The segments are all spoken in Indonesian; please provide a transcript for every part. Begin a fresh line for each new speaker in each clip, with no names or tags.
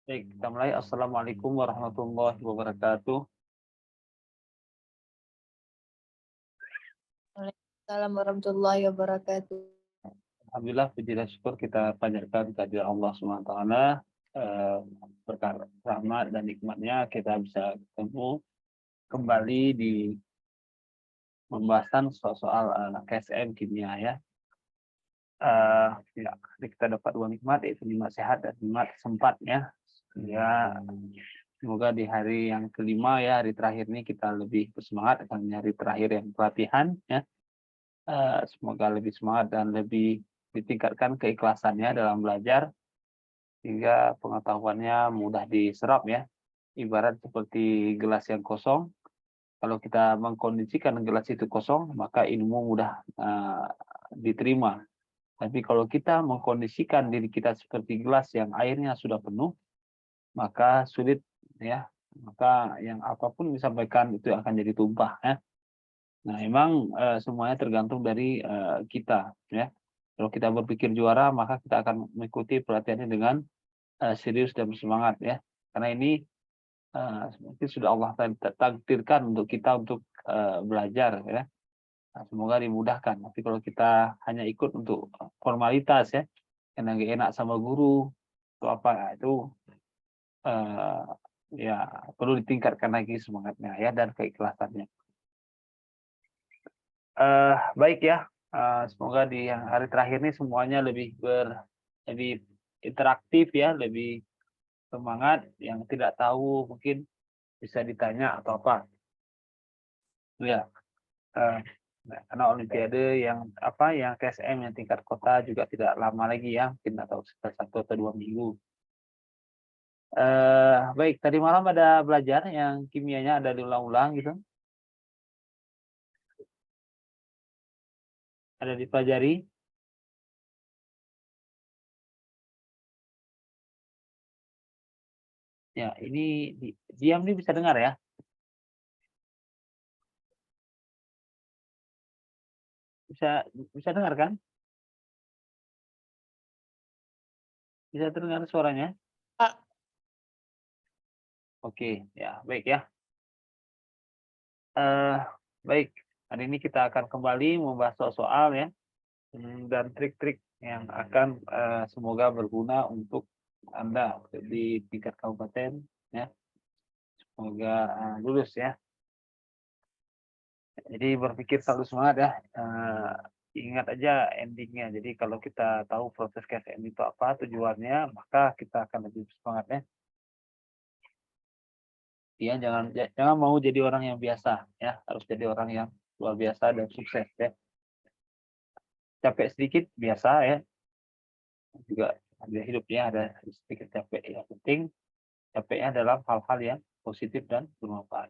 Baik, kita mulai. Assalamualaikum warahmatullahi wabarakatuh.
Waalaikumsalam warahmatullahi wabarakatuh.
Alhamdulillah, puji dan syukur kita panjatkan kehadirat Allah SWT. Berkah rahmat dan nikmatnya kita bisa ketemu kembali di pembahasan soal KSM kimia ya. Ya, kita dapat dua nikmat, yaitu nikmat sehat dan nikmat sempat ya. Ya, semoga di hari yang kelima ya, hari terakhir ini kita lebih bersemangat, akan hari terakhir yang pelatihan ya. Semoga lebih semangat dan lebih ditingkatkan keikhlasannya dalam belajar sehingga pengetahuannya mudah diserap ya. Ibarat seperti gelas yang kosong, kalau kita mengkondisikan gelas itu kosong, maka ilmu mudah diterima. Tapi kalau kita mengkondisikan diri kita seperti gelas yang airnya sudah penuh, maka sulit ya. Maka yang apapun disampaikan itu akan jadi tumpah ya. Nah, memang semuanya tergantung dari kita ya. Kalau kita berpikir juara, maka kita akan mengikuti pelatihannya dengan serius dan bersemangat ya. Karena ini mungkin sudah Allah takdirkan untuk kita untuk belajar ya. Nah, semoga dimudahkan. Tapi kalau kita hanya ikut untuk formalitas ya, karena nggak enak sama guru atau apa, nah, itu eh, ya perlu ditingkatkan lagi semangatnya ya dan keikhlasannya. Baik ya, semoga di yang hari terakhir ini semuanya lebih interaktif ya, lebih semangat. Yang tidak tahu mungkin bisa ditanya atau apa. Ya, eh, karena Olimpiade yang yang KSM yang tingkat kota juga tidak lama lagi ya, mungkin atau sekitar 1 atau 2 minggu. Baik, tadi malam ada belajar yang kimianya ada diulang-ulang gitu, ada dipelajari. Ya, ini diam nih bisa dengar ya, bisa bisa dengar kan? Bisa terdengar suaranya?
Pak,
Oke, ya baik ya. Eh, Baik, hari ini kita akan kembali membahas soal-soal ya, dan trik-trik yang akan semoga berguna untuk Anda di tingkat kabupaten ya. Semoga lulus ya. Jadi berpikir selalu semangat ya. Ingat aja endingnya. Jadi kalau kita tahu proses KSM itu apa tujuannya, maka kita akan lebih semangat ya. Ya, jangan mau jadi orang yang biasa ya, harus jadi orang yang luar biasa dan sukses ya. Capek sedikit biasa ya, juga ada hidupnya ada sedikit capek. Yang penting capeknya dalam hal-hal yang positif dan bermanfaat.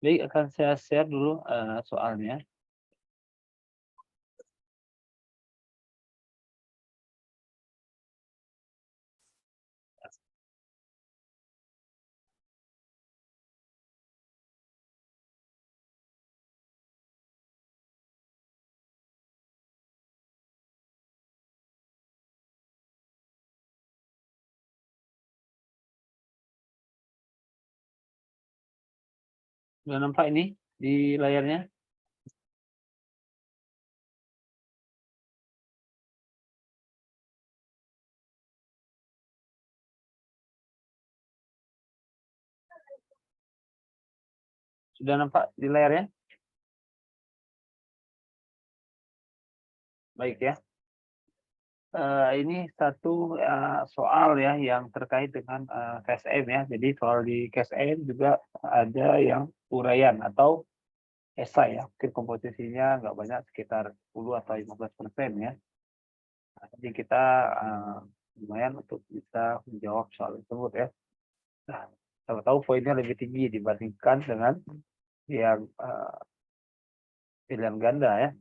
Baik, akan saya share dulu soalnya. Sudah nampak ini di layarnya? Sudah nampak di layarnya? Baik ya. Ini satu soal ya yang terkait dengan KSM ya. Jadi soal di KSM juga ada yang uraian atau esai ya. Mungkin komposisinya nggak banyak, sekitar 10 atau 15% ya. Nah, jadi kita lumayan untuk bisa menjawab soal tersebut ya. Nah, kalau tahu poinnya lebih tinggi dibandingkan dengan yang pilihan ganda ya.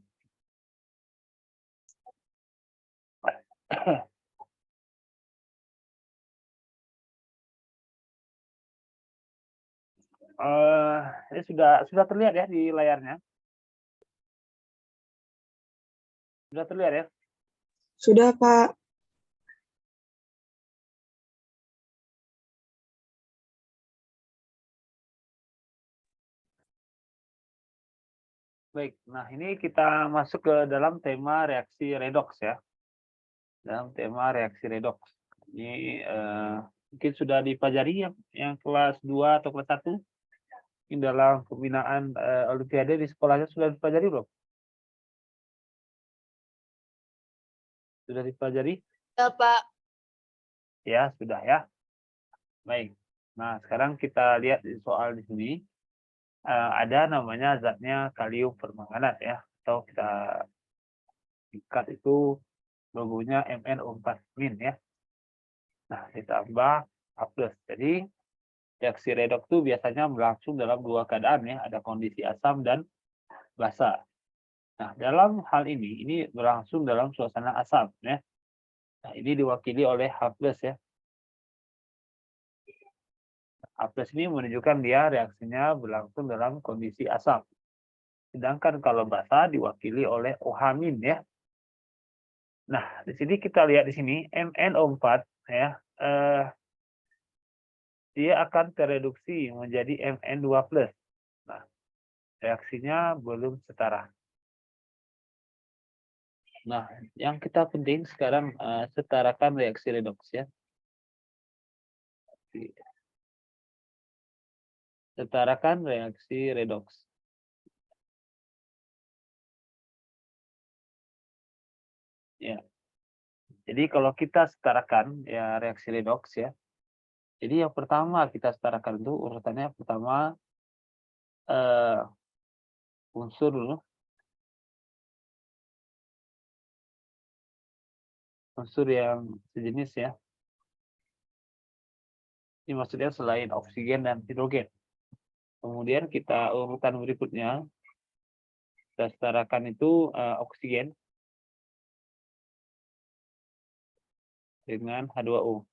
Ini sudah terlihat ya di layarnya. Sudah terlihat ya.
Sudah, Pak.
Baik, nah ini kita masuk ke dalam tema reaksi redoks ya. Dalam tema reaksi redoks. Ini mungkin sudah dipelajari yang kelas 2 atau kelas 1 ini dalam pembinaan Olimpiade di sekolahnya sudah dipelajari belum? Sudah dipelajari?
Ya, Pak.
Ya, sudah ya. Baik. Nah, sekarang kita lihat di soal di sini. Ada namanya zatnya kalium permanganat ya. Atau kita singkat itu logonya MnO4- ya. Nah, ditambah H+. Jadi reaksi redoks itu biasanya berlangsung dalam dua keadaan ya, ada kondisi asam dan basa. Nah, dalam hal ini berlangsung dalam suasana asam ya. Nah, ini diwakili oleh H+ ya. H+ ini menunjukkan dia reaksinya berlangsung dalam kondisi asam. Sedangkan kalau basa diwakili oleh OH- ya. Nah, di sini kita lihat di sini MnO4 ya, dia akan tereduksi menjadi Mn2+. Nah, reaksinya belum setara. Nah, yang kita penting sekarang setarakan reaksi redoks ya. Setarakan reaksi redoks. Ya. Jadi kalau kita setarakan ya reaksi redoks ya. Jadi yang pertama kita setarakan itu urutannya pertama eh, unsur dulu. Unsur yang sejenis ya. Ini maksudnya selain oksigen dan hidrogen. Kemudian kita urutan berikutnya kita setarakan itu oksigen dengan H2O.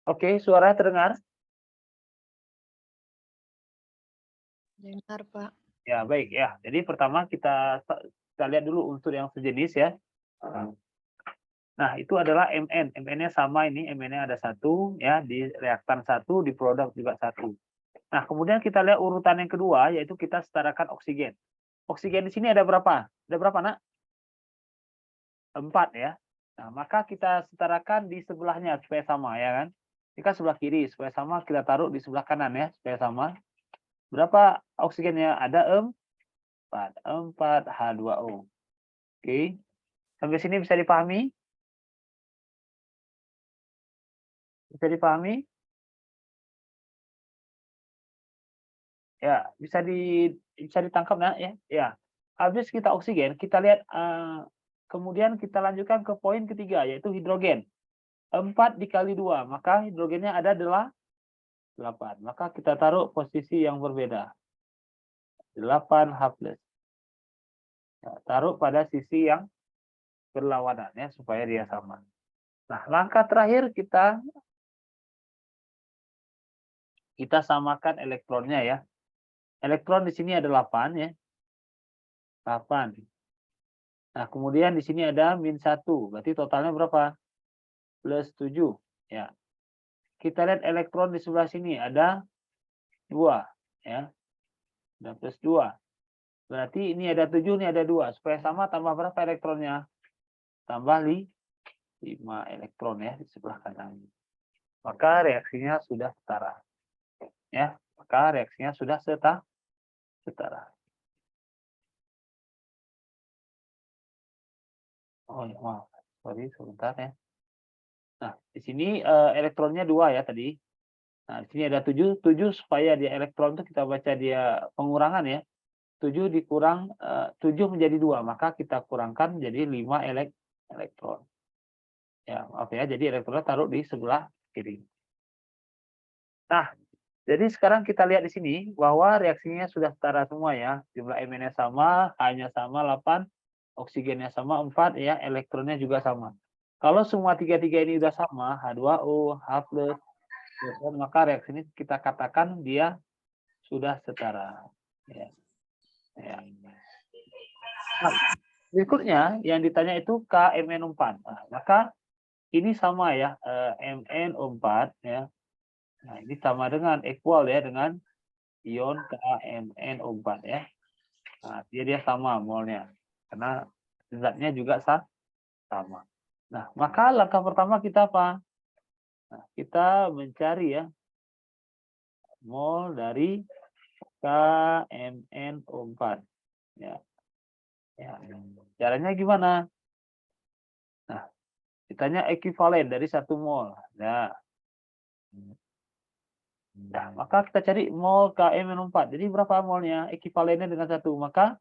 Oke, suara terdengar?
Dengar, Pak.
Ya, baik ya. Jadi pertama kita lihat dulu unsur yang sejenis ya. Nah, itu adalah Mn. Mn-nya sama ini, Mn-nya ada satu ya, di reaktan satu, di produk juga satu. Nah, kemudian kita lihat urutan yang kedua, yaitu kita setarakan oksigen. Oksigen di sini ada berapa? Ada berapa, Nak? 4 ya. Nah, maka kita setarakan di sebelahnya supaya sama ya kan. Ini kan sebelah kiri, supaya sama kita taruh di sebelah kanan ya, supaya sama. Berapa oksigennya? Ada 4. 4 H2O. Oke. Sampai sini bisa dipahami? Bisa dipahami? Ya, bisa ditangkap nah ya. Ya. Habis kita oksigen, kita lihat kemudian kita lanjutkan ke poin ketiga yaitu hidrogen. 4 dikali 2, maka hidrogennya ada 8. Maka kita taruh posisi yang berbeda. 8H+. Nah, taruh pada sisi yang berlawanan ya supaya dia sama. Nah, langkah terakhir kita samakan elektronnya ya. Elektron di sini ada 8 ya. 8. Nah, kemudian di sini ada -1. Berarti totalnya berapa? +7. Ya. Kita lihat elektron di sebelah sini ada 2 ya. Ada +2. Berarti ini ada 7, ini ada 2. Supaya sama tambah berapa elektronnya? Tambah 5 elektron ya di sebelah kanan. Maka reaksinya sudah setara. Ya, maka reaksinya sudah setara. Oh, ya, maaf. Sorry, sebentar ya. Nah, di sini elektronnya 2 ya tadi. Nah, di sini ada 7. 7 supaya dia elektron itu kita baca dia pengurangan ya. 7 dikurang 7 menjadi 2, maka kita kurangkan jadi 5 elektron. Ya, maaf ya. Jadi elektronnya taruh di sebelah kiri. Nah, jadi sekarang kita lihat di sini bahwa reaksinya sudah setara semua ya. Jumlah Mn-nya sama, H-nya sama 8, oksigennya sama 4 ya, elektronnya juga sama. Kalau semua tiga-tiga ini sudah sama, H2O, H+, maka reaksi ini kita katakan dia sudah setara. Ya. Ya. Nah, berikutnya yang ditanya itu KMnO4. Nah, maka ini sama ya, MnO4 ya. Nah, ini sama dengan equal ya dengan ion KMnO4 ya. Nah, dia sama molnya. Karena zatnya juga sama. Nah, maka langkah pertama kita apa? Nah, kita mencari ya mol dari KMnO4 ya. Ya. Caranya gimana? Nah, ditanya ekuivalen dari 1 mol. Nah, maka kita cari mol KMnO4. Jadi berapa molnya? Ekuivalennya dengan 1. Maka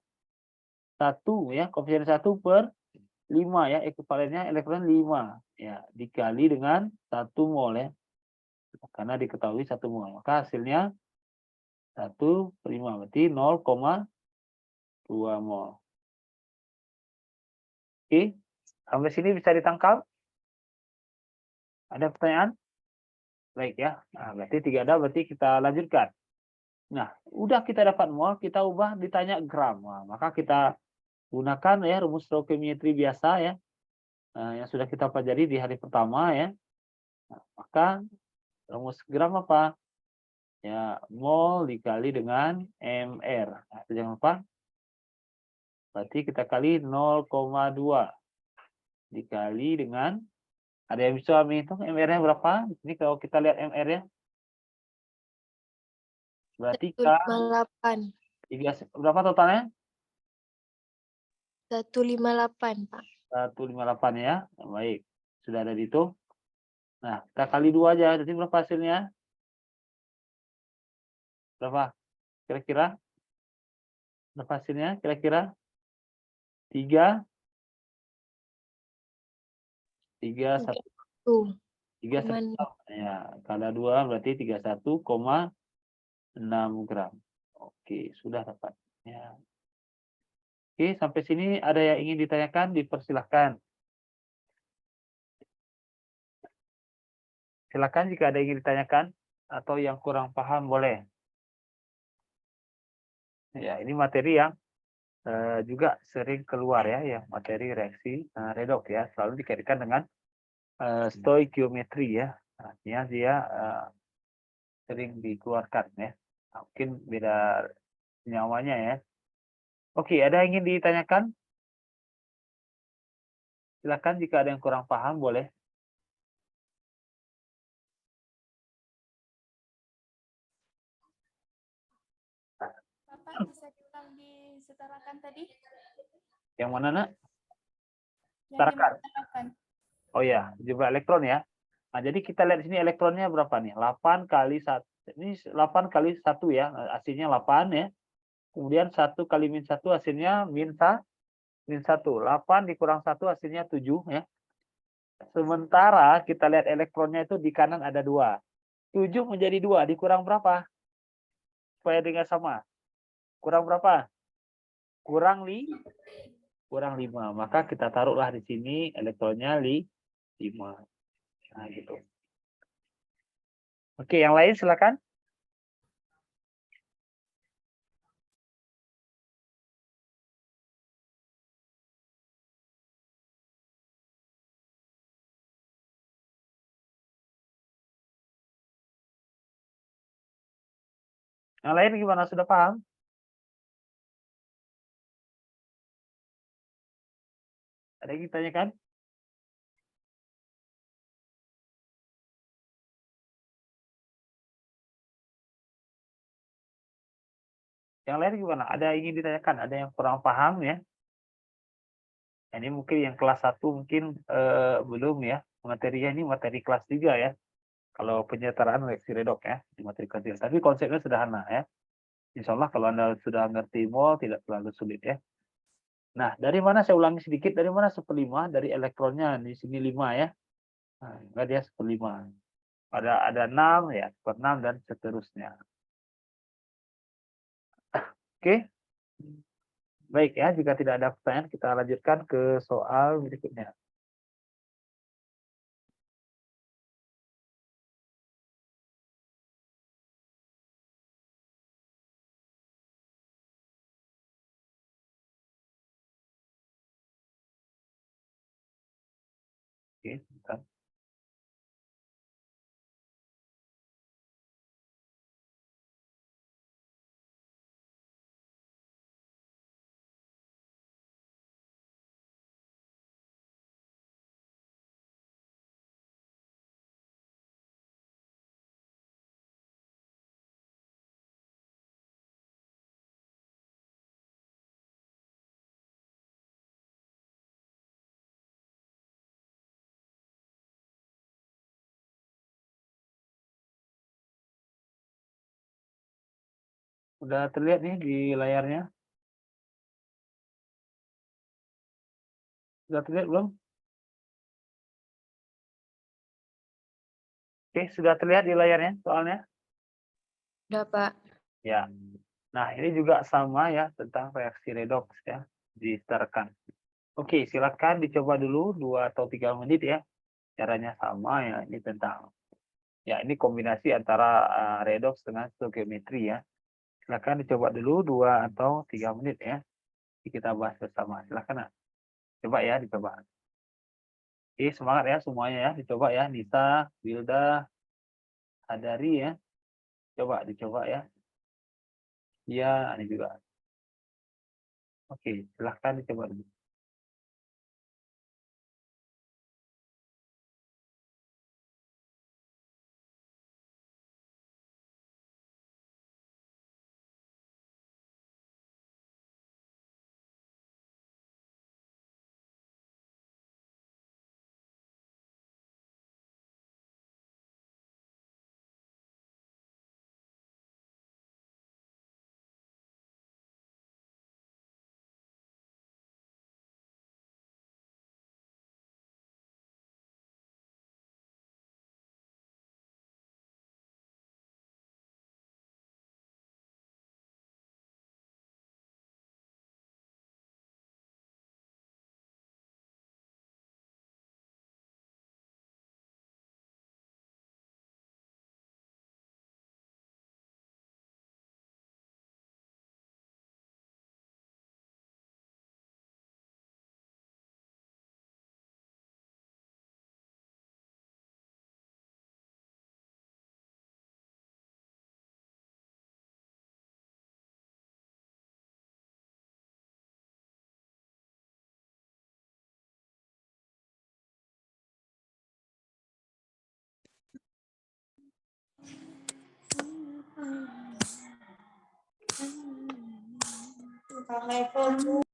1 ya, koefisien 1/5 ya, ekuivalennya elektron 5 ya, dikali dengan 1 mol ya. Karena diketahui 1 mol. Maka hasilnya 1/5 berarti 0,2 mol. Oke, sampai sini bisa ditangkap? Ada pertanyaan? Baik ya. Nah, berarti 3 ada, berarti kita lanjutkan. Nah, udah kita dapat mol, kita ubah ditanya gram. Nah, maka kita gunakan ya rumus stoichiometri biasa ya. Yang sudah kita pelajari di hari pertama ya. Nah, maka rumus gram apa? Ya, mol dikali dengan mr. Nah, jangan lupa. Berarti kita kali 0,2 dikali dengan, ada yang bisa menghitung MR-nya berapa? Ini kalau kita lihat MR-nya. Berarti K
158.
berapa totalnya?
158, Pak.
158 ya. Nah, baik. Sudah ada di itu. Nah, kita kali 2 aja. Jadi berapa hasilnya? Berapa? Kira-kira? Berapa hasilnya? Kira-kira? 3, 1. 31. Ya, kali 2 berarti 31,6 gram. Oke, sudah dapat. Ya. Oke, sampai sini ada yang ingin ditanyakan, dipersilahkan. Silakan jika ada yang ingin ditanyakan atau yang kurang paham boleh. Ya, ini materi yang juga sering keluar ya, yang materi reaksi redoks ya, selalu dikaitkan dengan stoikiometri ya. Artinya dia sering dikeluarkan ya. Nah, mungkin beda senyawanya ya. Oke, ada yang ingin ditanyakan? Silakan jika ada yang kurang paham boleh.
Bapak bisa diulang disetarakan tadi?
Yang mana, Nak?
Yang
Setarakan.
disetarakan.
Oh ya, jumlah elektron ya. Nah, jadi kita lihat di sini elektronnya berapa nih? 8 kali 1. Ini 8 kali 1 ya, hasilnya 8 ya. Kemudian 1 kali min 1 hasilnya min 1. 8 dikurang 1 hasilnya 7 ya. Sementara kita lihat elektronnya itu di kanan ada 2. 7 menjadi 2 dikurang berapa? Supaya dengan sama. Kurang berapa? Kurang 5. Maka kita taruhlah di sini elektronnya 5. Nah, gitu. Oke, yang lain silakan. Yang lain gimana? Sudah paham? Ada yang ditanyakan? Yang lain gimana? Ada yang ingin ditanyakan? Ada yang kurang paham ya? Ini mungkin yang kelas 1 mungkin belum ya. Materinya ini materi kelas 3 ya. Kalau penyetaraan reaksi redoks ya, di materi kelas 3. Tapi konsepnya sederhana ya. Insya Allah kalau Anda sudah ngerti mol tidak terlalu sulit ya. Nah, dari mana saya ulangi sedikit, dari mana 1/5? Dari elektronnya di sini 5 ya. Nah, enggak dia 1/5. Ada 6 ya, 1/6 dan seterusnya. Oke. Baik ya, jika tidak ada pertanyaan kita lanjutkan ke soal berikutnya. Oke, sebentar. Sudah terlihat nih di layarnya? Sudah terlihat belum? Oke, sudah terlihat di layarnya soalnya?
Udah, Pak.
Ya. Nah, ini juga sama ya tentang reaksi redoks ya, disetarakan. Oke, silakan dicoba dulu 2 atau 3 menit ya. Caranya sama ya, ini tentang ya ini kombinasi antara redoks dengan stoichiometry ya. Silakan dicoba dulu 2 atau 3 menit ya. Nanti kita bahas bersama. Silakan. Nah. Coba ya dicoba. Oke, semangat ya semuanya ya, dicoba ya. Nisa, Wilda, Hadari ya. Coba dicoba ya. Iya, ini juga. Oke, silahkan dicoba dulu.
Pakai phone.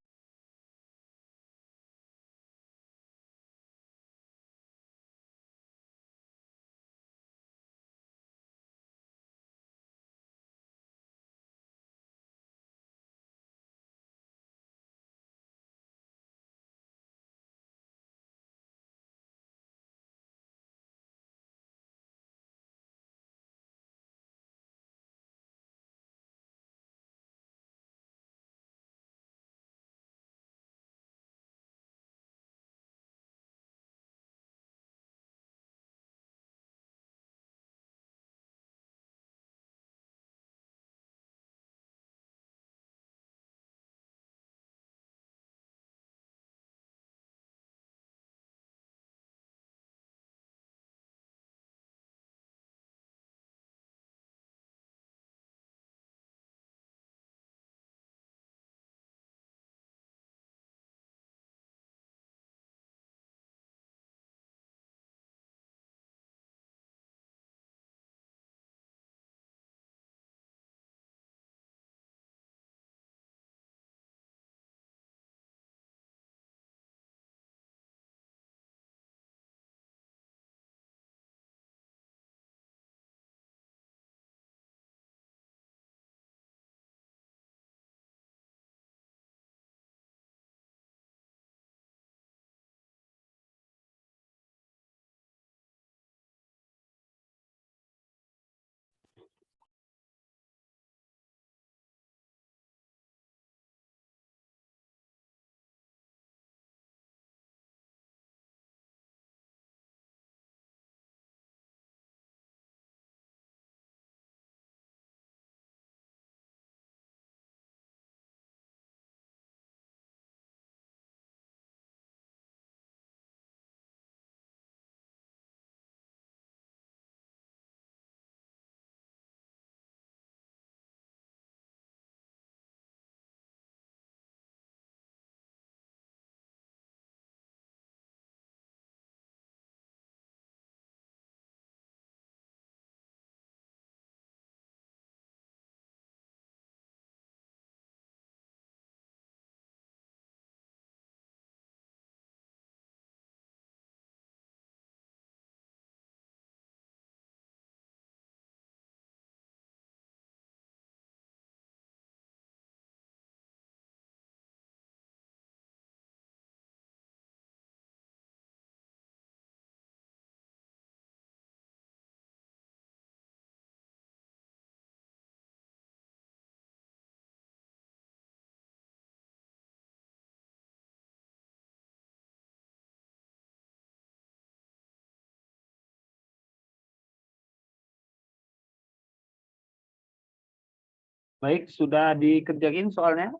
Baik, sudah dikerjain soalnya?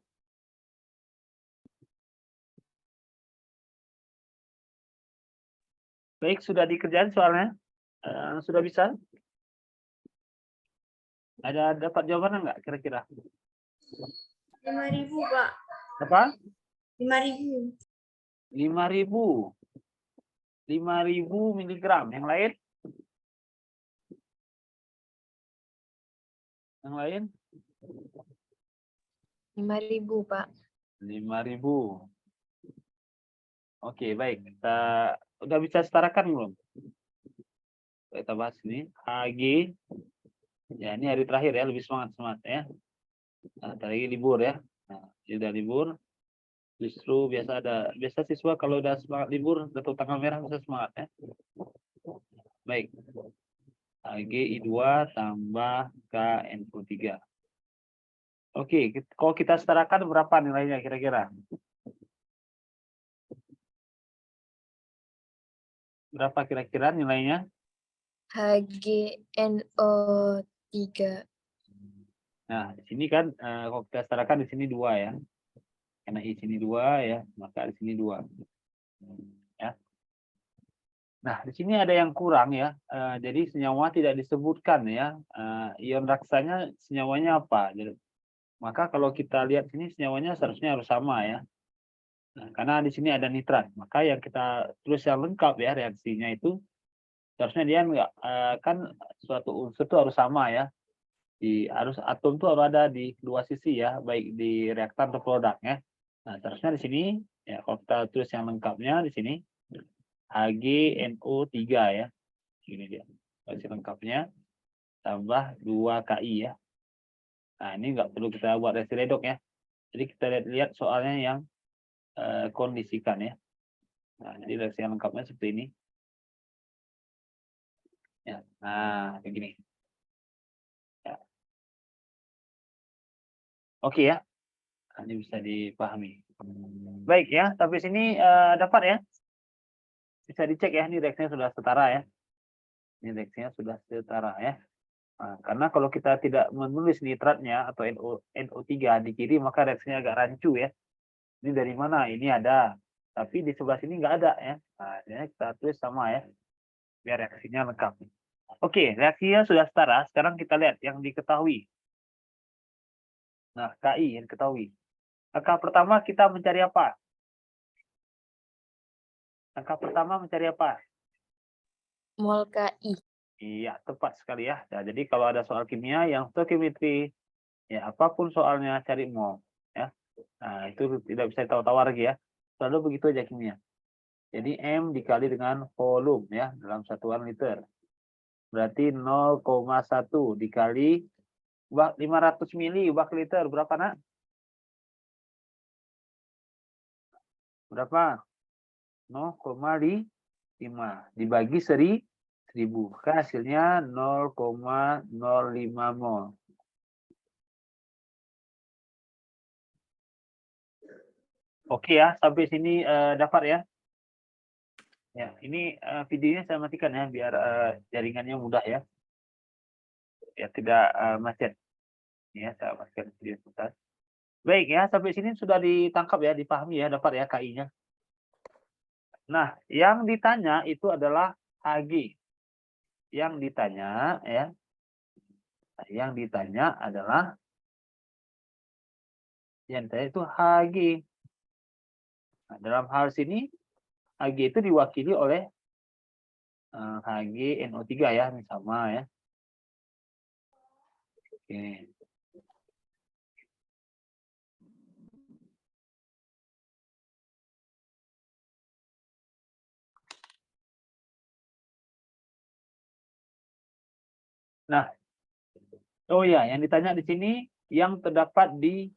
Baik, sudah dikerjain soalnya? Sudah bisa? Ada dapat jawaban enggak kira-kira?
5.000, Pak.
Apa?
5.000.
5.000. 5.000 miligram. Yang lain? Yang lain?
5.000, Pak.
5.000. Oke, baik. Kita udah bisa setarakan belum? Kita bahas ini. HG. Ya, ini hari terakhir ya, lebih semangat ya. Nah, lagi libur ya. Nah, sudah libur. Justru biasa siswa kalau udah semangat libur, datang tanggal merah bisa semangat ya. Baik. HG I2 tambah KNO3. Oke, kalau kita setarakan berapa nilainya kira-kira? Berapa kira-kira nilainya?
HgNO3.
Nah, di sini kan kalau kita setarakan di sini 2 ya. Karena di sini 2 ya, maka di sini 2. Ya. Nah, di sini ada yang kurang ya. Jadi senyawa tidak disebutkan ya. Ion raksanya senyawanya apa? Jadi, maka kalau kita lihat sini senyawanya seharusnya harus sama ya. Nah, karena di sini ada nitrat, maka yang kita tulis yang lengkap ya reaksinya itu seharusnya dia enggak kan suatu unsur itu harus sama ya. Di arus atom itu harus ada di dua sisi ya, baik di reaktan atau produk ya. Nah, seharusnya di sini ya kalau kita tulis yang lengkapnya di sini HgNO3 ya. Ini dia. Versi lengkapnya tambah 2Ki ya. Nah, ini nggak perlu kita buat reaksi redox ya. Jadi kita lihat soalnya yang kondisikan ya. Nah, jadi reaksi yang lengkapnya seperti ini. Ya, nah begini. Ya. Oke ya. Nah, ini bisa dipahami. Baik ya, tapi sini dapat ya. Bisa dicek ya, ini reaksinya sudah setara ya. Ini reaksinya sudah setara ya. Nah, karena kalau kita tidak menulis nitratnya atau NO3 di kiri, maka reaksinya agak rancu ya. Ini dari mana? Ini ada. Tapi di sebelah sini nggak ada ya. Nah, ini kita tulis sama ya. Biar reaksinya lengkap. Oke, reaksinya sudah setara. Sekarang kita lihat yang diketahui. Nah, KI yang diketahui. Langkah pertama kita mencari apa? Langkah pertama mencari apa?
Mol KI.
Iya, tepat sekali ya. Nah, jadi kalau ada soal kimia yang stoichiometry, ya apapun soalnya cari mol. Ya. Nah, itu tidak bisa ditawar-tawar lagi ya. Selalu begitu aja kimia. Jadi M dikali dengan volume ya dalam satuan liter. Berarti 0,1 dikali 500 mili bak liter. Berapa nak? Berapa? 0,5 dibagi 1000. Maka hasilnya 0,05 mol. Oke ya, sampai sini dapat ya. Ya, ini videonya saya matikan ya biar jaringannya mudah ya. Ya tidak macet. Ya, saya matikan video sebentar. Baik ya, sampai sini sudah ditangkap ya, dipahami ya, dapat ya KI-nya. Nah, yang ditanya itu adalah Hg. Yang ditanya ya. Yang ditanya adalah yang ditanya itu Hg. Nah, dalam hal sini Hg itu diwakili oleh HgNO3 ya, ini sama ya. Oke. Nah, oh ya, yang ditanya di sini yang terdapat di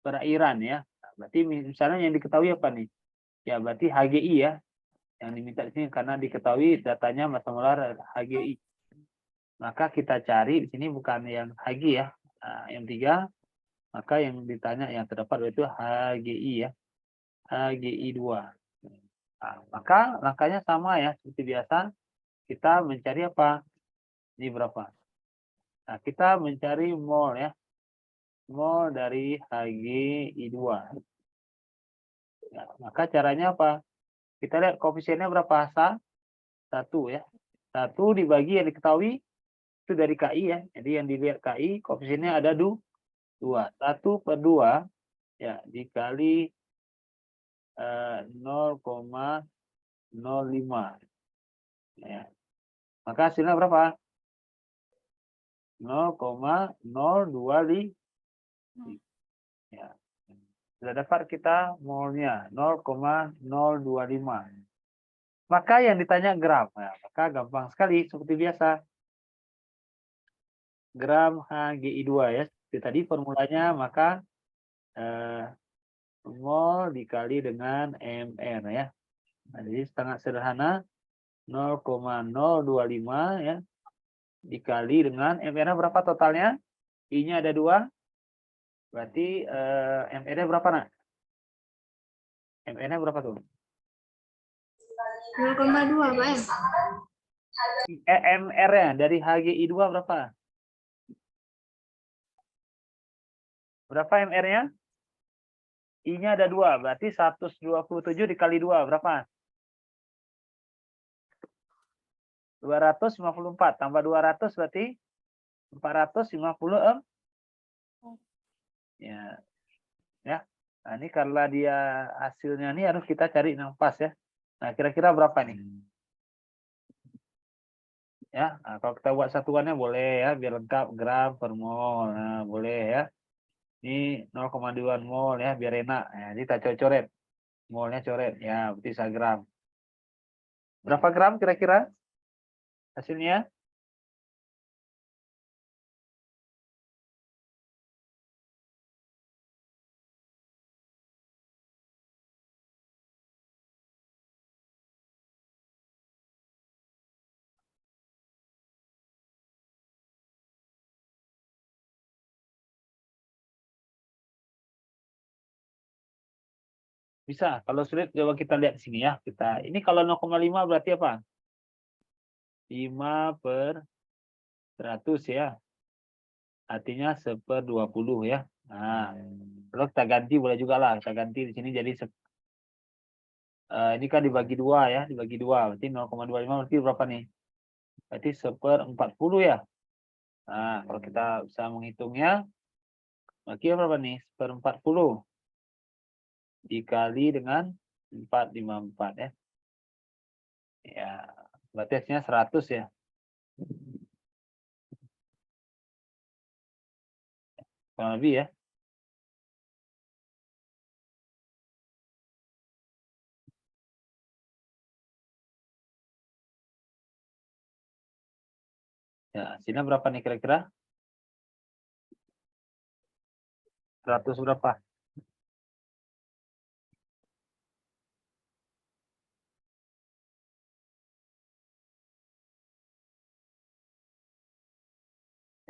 perairan ya. Berarti misalnya yang diketahui apa nih? Ya, berarti HGI ya. Yang diminta di sini karena diketahui datanya massa molar HGI. Maka kita cari di sini bukan yang Hg ya. Nah, yang 3, maka yang ditanya yang terdapat itu HGI ya. HGI2. Nah, maka langkahnya sama ya seperti biasa. Kita mencari apa? Ini berapa? Nah, kita mencari mol ya. Mol dari HgI2. Ya, maka caranya apa? Kita lihat koefisiennya berapa? 1 ya. 1 dibagi yang diketahui itu dari KI ya. Jadi yang dilihat KI koefisiennya ada 2. 1/2 ya dikali 0,05 ya. Maka hasilnya berapa? 0,025 ya. Sudah dapat kita molnya 0,025. Maka yang ditanya gram. Nah, maka gampang sekali seperti biasa. Gram HgI2 ya. Seperti tadi formulanya maka mol dikali dengan mR ya. Nah, jadi sangat sederhana 0,025 ya dikali dengan mR berapa totalnya? I-nya ada 2. Berarti mR-nya berapa nak? mR-nya berapa tuh?
0,2 Pak.
mR-nya dari HgI2 berapa? Berapa mR-nya? I-nya ada 2, berarti 127 dikali 2 berapa? 254 tambah 200 berarti 450 ya. Ya. Nah, ini karena dia hasilnya ini harus kita cari yang pas ya. Nah, kira-kira berapa nih? Ya, nah, kalau kita buat satuannya boleh ya, biar lengkap gram per mol. Nah, boleh ya. Ini 0,2 mol ya, biar enak. Nah, jadi kita coret. Molnya coret. Ya, berarti 1 gram. Berapa gram kira-kira hasilnya? Bisa. Kalau sulit, coba kita lihat di sini ya. Ini kalau 0,5 berarti apa? 5/100 ya. Artinya 1/20 ya. Nah, kalau kita ganti boleh juga lah. Kita ganti di sini jadi ini kan dibagi 2 ya, dibagi 2. Berarti 0,25 berarti berapa nih? Berarti 1/40 ya. Nah, kalau kita bisa menghitungnya, berarti berapa nih? 1/40 dikali dengan 454 ya. Ya, berarti hasilnya 100 ya. Kurang lebih ya. Ya, hasilnya berapa nih kira-kira? 100 berapa?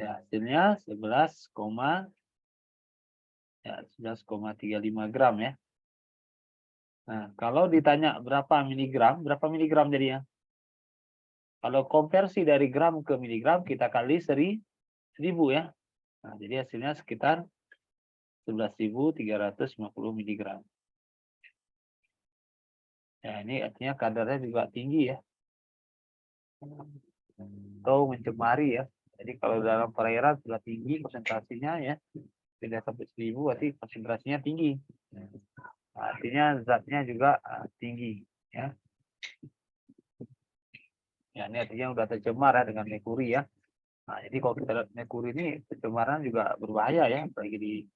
Ya, hasilnya 11,35 gram ya. Nah, kalau ditanya berapa miligram jadinya? Kalau konversi dari gram ke miligram, kita kali 1000 ya. Nah, jadi hasilnya sekitar 11.350 miligram. Ya, ini artinya kadarnya juga tinggi ya. Atau mencemari ya. Jadi kalau dalam perairan sudah tinggi konsentrasinya ya, tidak sampai 1000 berarti konsentrasinya tinggi. Artinya zatnya juga tinggi ya. Ya, ini artinya udah tercemar ya dengan merkuri ya. Nah, jadi kalau kita lihat merkuri ini pencemaran juga berbahaya ya, apalagi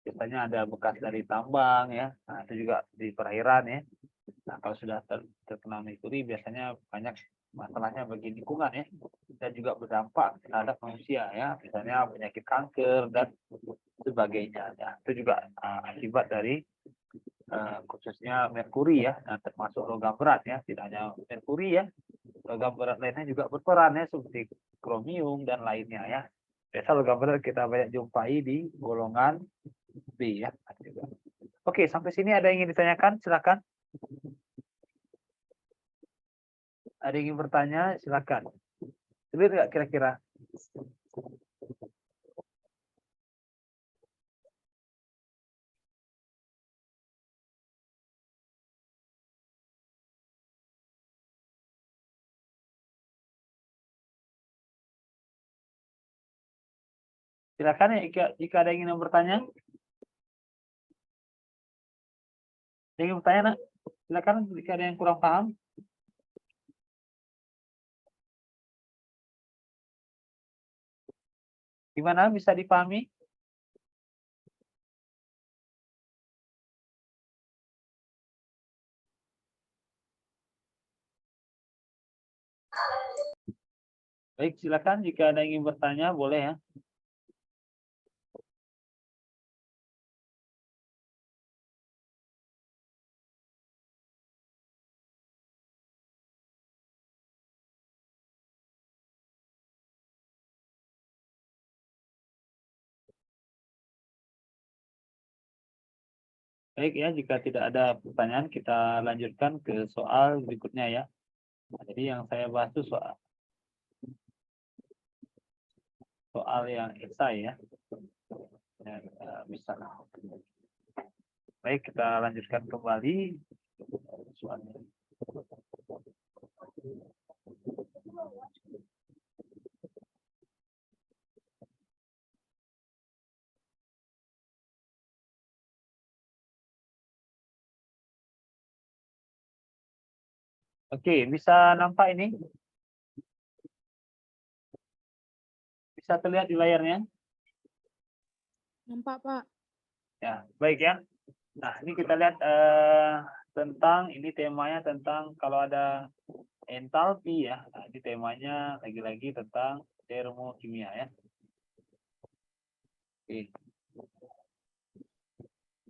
biasanya ada bekas dari tambang ya. Nah, itu juga di perairan ya. Nah, kalau sudah terkena merkuri biasanya banyak masalahnya bagi lingkungan ya, dan juga berdampak terhadap manusia ya, misalnya penyakit kanker dan sebagainya ya. Itu juga akibat dari khususnya merkuri ya. Nah, termasuk logam berat ya, tidak hanya merkuri ya, logam berat lainnya juga berperan ya, seperti kromium dan lainnya ya. Biasa logam berat kita banyak jumpai di golongan B ya. Oke, sampai sini ada yang ingin ditanyakan? Silakan. Ada yang ingin bertanya? Silakan. Sulit nggak kira-kira? Silakan ya, jika ada yang ingin bertanya. Ada yang ingin bertanya, nak? Silakan jika ada yang kurang paham. Gimana bisa dipahami? Baik, silakan jika ada yang ingin bertanya, boleh ya. Baik ya, jika tidak ada pertanyaan, kita lanjutkan ke soal berikutnya ya. Jadi yang saya bahas itu soal yang esai ya. Bisa. Baik, kita lanjutkan kembali soalnya. Oke, bisa nampak ini? Bisa terlihat di layarnya?
Nampak, Pak.
Ya, baik ya. Nah, ini kita lihat tentang ini temanya tentang kalau ada entalpi ya. Nah, ini temanya lagi-lagi tentang termokimia ya. Oke.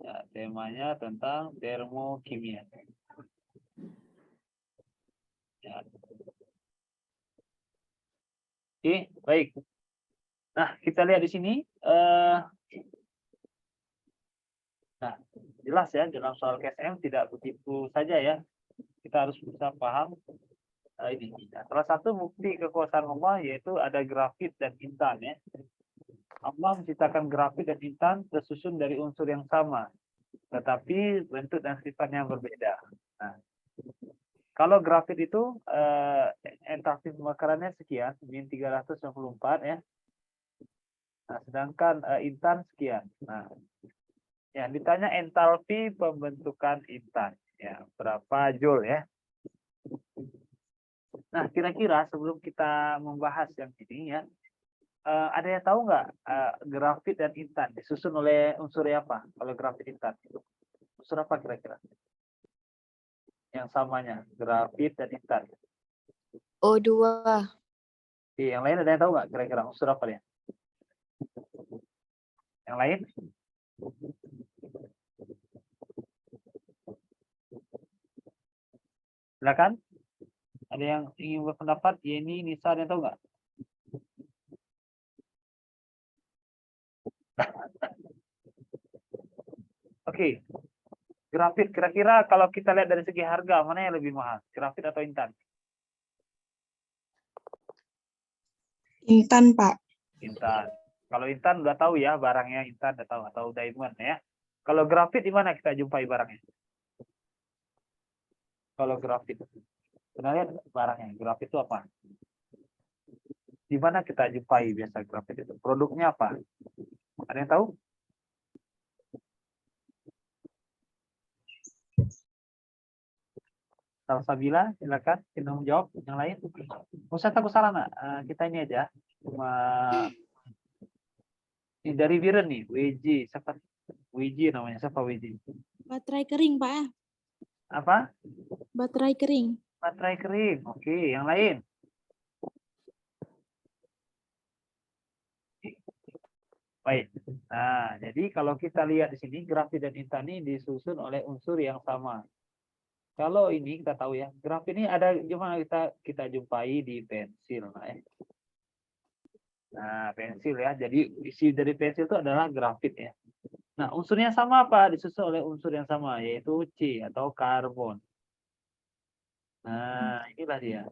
Ya, temanya tentang termokimia. Ya. Oke, baik. Nah, kita lihat di sini. Nah, jelas ya dalam soal KSM tidak begitu saja ya. Kita harus bisa paham ini. Nah, salah satu bukti kekuasaan Allah yaitu ada grafit dan intan ya. Allah menciptakan grafit dan intan tersusun dari unsur yang sama, tetapi bentuk dan sifatnya berbeda. Nah, kalau grafit itu entalpi pembakarannya sekian, min 364 ya. Nah, sedangkan intan sekian. Nah, yang ditanya entalpi pembentukan intan, ya berapa joule ya? Nah, kira-kira sebelum kita membahas yang ini ya, ada yang tahu nggak grafit dan intan disusun oleh unsur apa? Kalau grafit intan itu unsur apa kira-kira? Yang samanya grafit dan intan.
O2.
Oke, yang lain ada yang tahu nggak kira-kira unsur apa ya? Yang lain? Silakan. Ada yang ingin berpendapat? Yeni, Nisa, ada yang tahu nggak? Oke, grafit kira-kira kalau kita lihat dari segi harga mana yang lebih mahal, grafit atau intan?
Intan, Pak.
Intan. Kalau intan udah tahu ya barangnya intan udah tahu atau diamond ya. Kalau grafit di mana kita jumpai barangnya? Kalau grafit, pernah lihat barangnya? Grafit itu apa? Di mana kita jumpai biasa grafit itu? Produknya apa? Ada yang tahu? Salsabila, silakan kita menjawab. Yang lain, usah takut salah nggak? Kita ini aja, cuma ini dari Viren nih, WJ, siapa? WJ namanya, siapa WJ?
Baterai kering, Pak.
Apa?
Baterai kering.
Baterai kering. Oke, yang lain. Baik. Nah, jadi kalau kita lihat di sini grafit dan intan ini disusun oleh unsur yang sama. Kalau ini kita tahu ya, grafit ini ada gimana kita jumpai di pensil. Nah, pensil ya. Jadi isi dari pensil itu adalah grafit ya. Nah, unsurnya sama apa? Disusun oleh unsur yang sama, yaitu C atau karbon. Nah, inilah dia.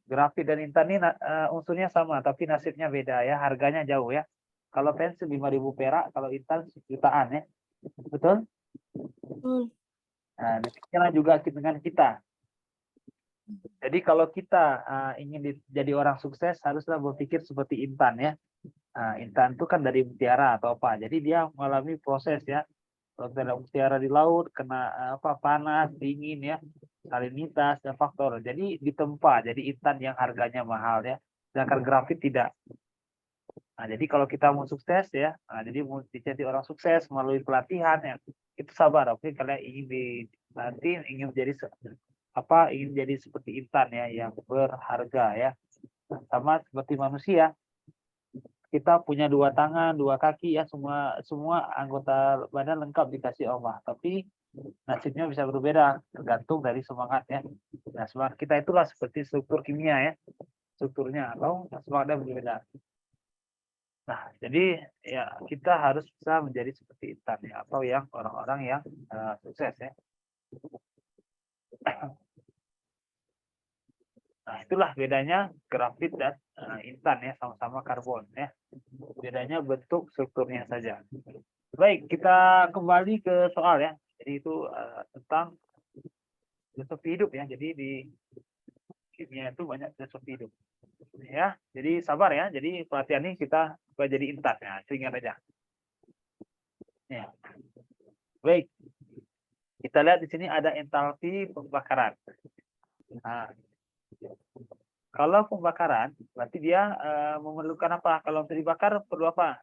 Grafit dan intan ini unsurnya sama, tapi nasibnya beda ya. Harganya jauh ya. Kalau pensil 5.000 perak, kalau intan jutaan ya. Betul?
Betul.
Nah, demikianlah juga dengan kita. Jadi kalau kita ingin jadi orang sukses, haruslah berpikir seperti intan ya. Intan itu kan dari mutiara atau apa. Jadi dia mengalami proses ya. Kalau kita mutiara di laut, kena panas, dingin ya, salinitas dan faktor. Jadi ditempa. Jadi intan yang harganya mahal ya. Sedangkan grafit tidak. Nah, jadi kalau kita mau sukses ya, jadi mau jadi orang sukses melalui pelatihan ya, itu sabar. Oke, kalian ingin nanti ingin menjadi ingin jadi seperti intan ya, yang berharga ya. Sama seperti manusia, kita punya 2 tangan, 2 kaki ya, semua anggota badan lengkap dikasih Allah. Tapi nasibnya bisa berbeda tergantung dari semangat ya. Nah, semangat kita itulah seperti struktur kimia ya, strukturnya atau semangatnya berbeda. Nah, jadi ya kita harus bisa menjadi seperti intan ya, atau yang orang-orang yang sukses ya. Nah, itulah bedanya grafit dan intan ya, sama-sama karbon ya. Bedanya bentuk strukturnya saja. Baik, kita kembali ke soal ya. Jadi itu tentang filosofi hidup ya. Jadi di kimia itu banyak filosofi hidup. Ya, jadi sabar ya. Jadi pelatihan ini kita jadi intan ya, ingat aja. Ya. Baik. Kita lihat di sini ada entalpi pembakaran. Nah, Kalau pembakaran, berarti dia memerlukan apa? Kalau untuk dibakar perlu apa?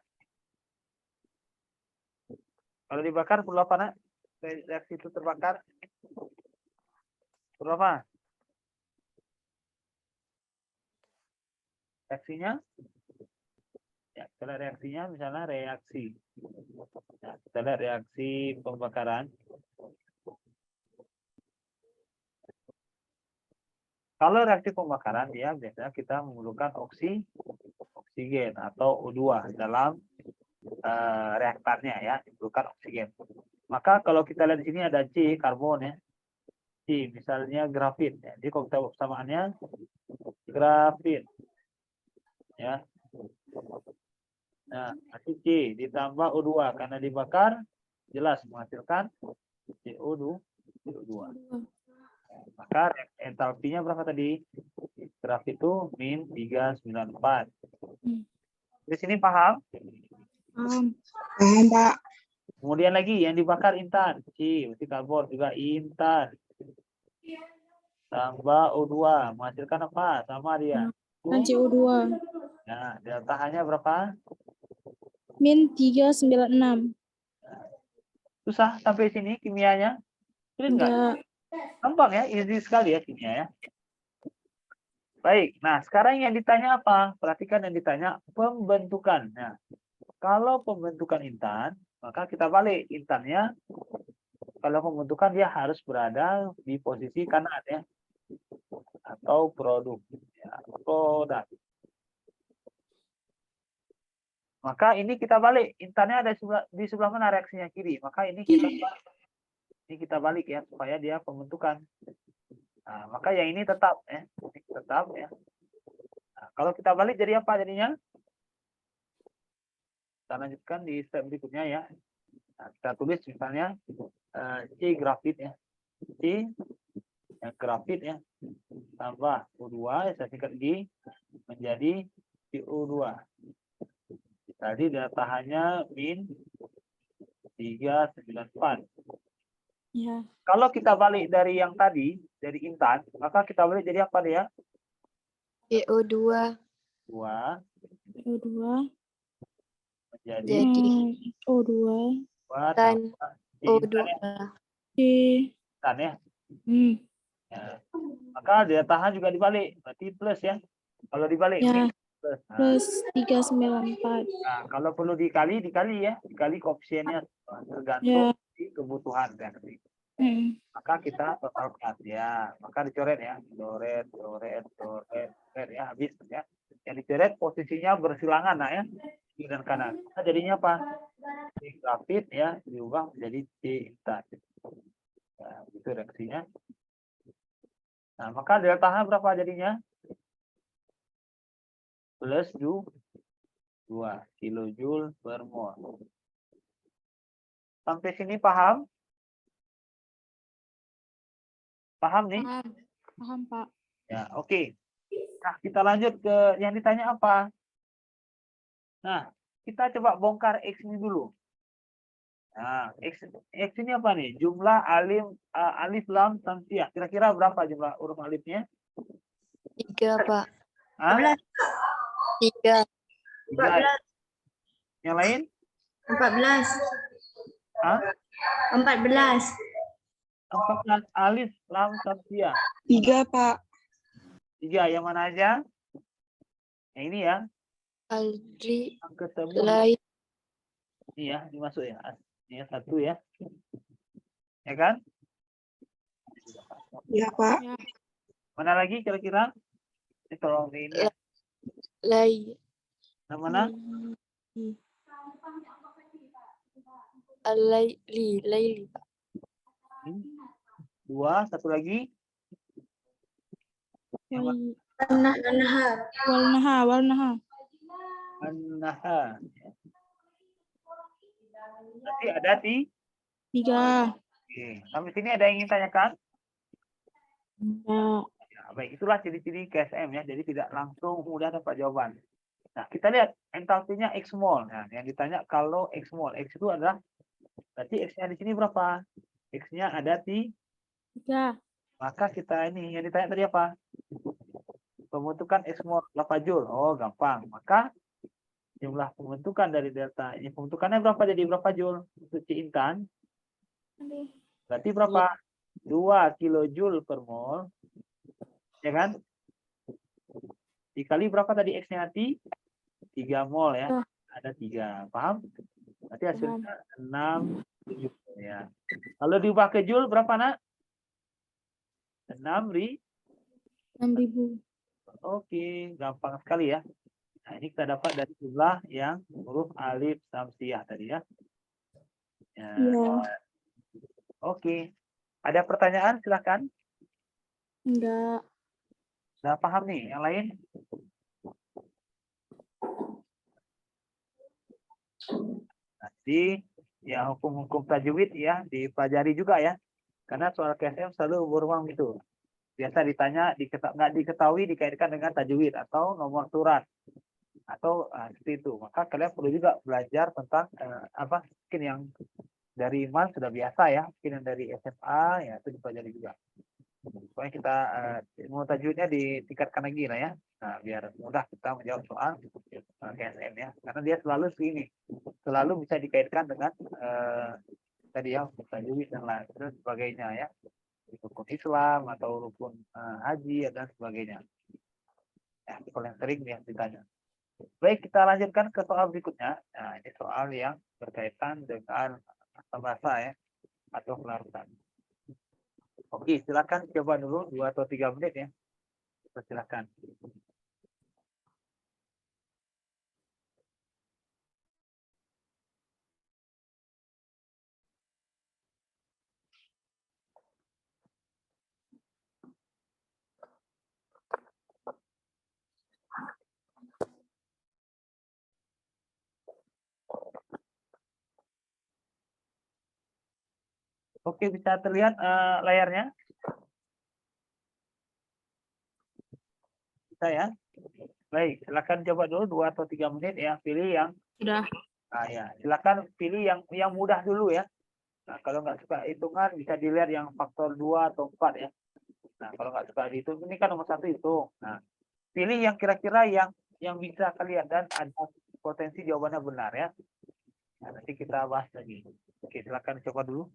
Kalau dibakar perlu apa, nak? Reaksi itu terbakar perlu apa? Reaksinya? Ya, kita lihat reaksinya, misalnya reaksi. Nah, kita lihat reaksi pembakaran. Kalau reaksi pembakaran, dia biasanya kita memerlukan oksigen atau O2 dalam reaktornya ya, diperlukan oksigen. Maka kalau kita lihat di sini ada C, karbon ya. C, misalnya grafit. Ya. Jadi kalau kita persamaannya grafit. Ya. Nah, nanti C ditambah O2 karena dibakar jelas menghasilkan CO2. Maka entalpinya berapa tadi? Grafit itu min 394. Di sini paham?
Paham.
Paham, Pak.
Kemudian lagi yang dibakar intan. C, berarti karbon juga intan. Tambah O2 menghasilkan apa? Sama dia.
Kan CO2.
Nah, delta-nya berapa?
Min 396.
Susah sampai sini kimianya? Sulit nggak?
Enggak.
Gampang ya, easy sekali ya kimia ya. Baik, nah sekarang yang ditanya apa? Perhatikan yang ditanya pembentukan. Nah, kalau pembentukan intan, maka kita balik intannya. Kalau pembentukan dia harus berada di posisi kanan ya, atau produk. Ya, produk. Maka ini kita balik, intannya ada di sebelah mana reaksinya kiri. Maka ini kita balik ya supaya dia pembentukan. Nah, maka yang ini tetap ya, tetap ya. Nah, kalau kita balik jadi apa jadinya? Kita lanjutkan di step berikutnya ya. Nah, kita tulis misalnya C grafit ya. C grafit ya. Tambah O2 saya singkat G menjadi CO2. Tadi datahannya min 394.
Ya.
Kalau kita balik dari yang tadi, dari intan, maka kita balik jadi apa dia?
CO2.
2
CO2.
menjadi
O2.
dan
O2.
intan ya. Ya. Maka datahan juga dibalik, berarti plus ya. Kalau dibalik
Ya.
plus. Nah,
Plus 394.
nah, kalau perlu dikali ya, dikali koefisiennya tergantung di kebutuhan kan. Maka kita totalkan ya, maka dicoret ya, coret ya, habis ya. Yang dicoret posisinya bersilangan nah ya, kiri dan kanan. Nah, jadinya apa? C grafit ya diubah menjadi C intan. Nah, itu reaksinya. Nah, maka delta berapa jadinya? Plus 2 kilojoule per mol. Sampai sini paham? Paham nih?
Paham, Pak.
Ya, oke. Nah, kita lanjut ke yang ditanya apa? Nah, kita coba bongkar X ini dulu. Nah, X ini apa nih? Jumlah alif lam tamsiah. Kira-kira berapa jumlah huruf alifnya?
3, Pak.
Hah?
3.
3. Yang lain?
14.
Hah?
14.
14 alif lam tamsiah.
3, Pak.
3 yang mana aja? Yang ini ya.
Aldri.
Yang ketemu.
Lain.
Ini ya, dimasuk ya. Ini ya, 1 ya. Ya kan?
Ya, Pak.
Mana lagi kira-kira? Ini tolong di ini.
Lain.
Yang mana?
Laili.
2, 1 lagi.
Walnaha.
An-Naha. Nanti ada di
3.
Oke. Sampai sini ada yang ingin tanyakan?
Ya.
Ya, baik, itulah ciri-ciri KSM ya. Jadi tidak langsung mudah dapat jawaban. Nah, kita lihat entalpinya X mol. Nah, yang ditanya kalau X mol. X itu adalah berarti X-nya di sini berapa? X-nya ada di
3.
maka kita ini yang ditanya tadi apa? pembentukan eksternal berapa joule? Oh, gampang. Maka jumlah pembentukan dari delta ini pembentukannya berapa jadi berapa joule untuk C Intan? Berarti berapa? 2 kilojoule per mol. Ya kan? Dikali berapa tadi X-nya nanti? 3 mol ya. Ada 3. Paham? Berarti hasilnya 6 joule ya. Kalau diubah ke joule berapa, Nak?
6.000.
Oke, gampang sekali ya. Nah, ini kita dapat dari jumlah yang huruf alif samsiah tadi ya. Ya.
Iya.
Oke. Ada pertanyaan? Silakan.
Enggak.
Sudah paham nih? Yang lain? Nanti ya hukum-hukum tajwid ya dipelajari juga ya. Karena soal KSM selalu beruang gitu. Biasa ditanya nggak diketahui dikaitkan dengan tajwid atau nomor surat atau seperti itu. Maka kalian perlu juga belajar tentang apa mungkin yang dari MAN sudah biasa ya, mungkin yang dari SMA ya itu dipelajari juga. Pokoknya kita ilmu tajwidnya ditingkatkan lagi lah ya. Nah, biar mudah kita menjawab soal KSM ya. Karena dia selalu segini, selalu bisa dikaitkan dengan tadi ya tajwid dan lain sebagainya ya. Rukun Islam atau rukun haji dan sebagainya. Ya, kalau yang sering ya ditanya. Baik, kita lanjutkan ke soal berikutnya. Nah, ini soal yang berkaitan dengan bahasa ya atau pelarutan. Oke, silakan coba dulu 2 atau 3 menit ya. Silakan. Oke, bisa terlihat layarnya? Bisa ya? Baik, silakan coba dulu 2 atau 3 menit ya. Pilih yang
Sudah.
ya, silakan pilih yang mudah dulu ya. Nah, kalau nggak suka hitungan bisa dilihat yang faktor 2 atau 4 ya. Nah, kalau nggak suka dihitung ini kan nomor 1 hitung. Nah, pilih yang kira-kira yang bisa kalian dan ada potensi jawabannya benar ya. Nah, nanti kita bahas lagi. Oke, silakan coba dulu.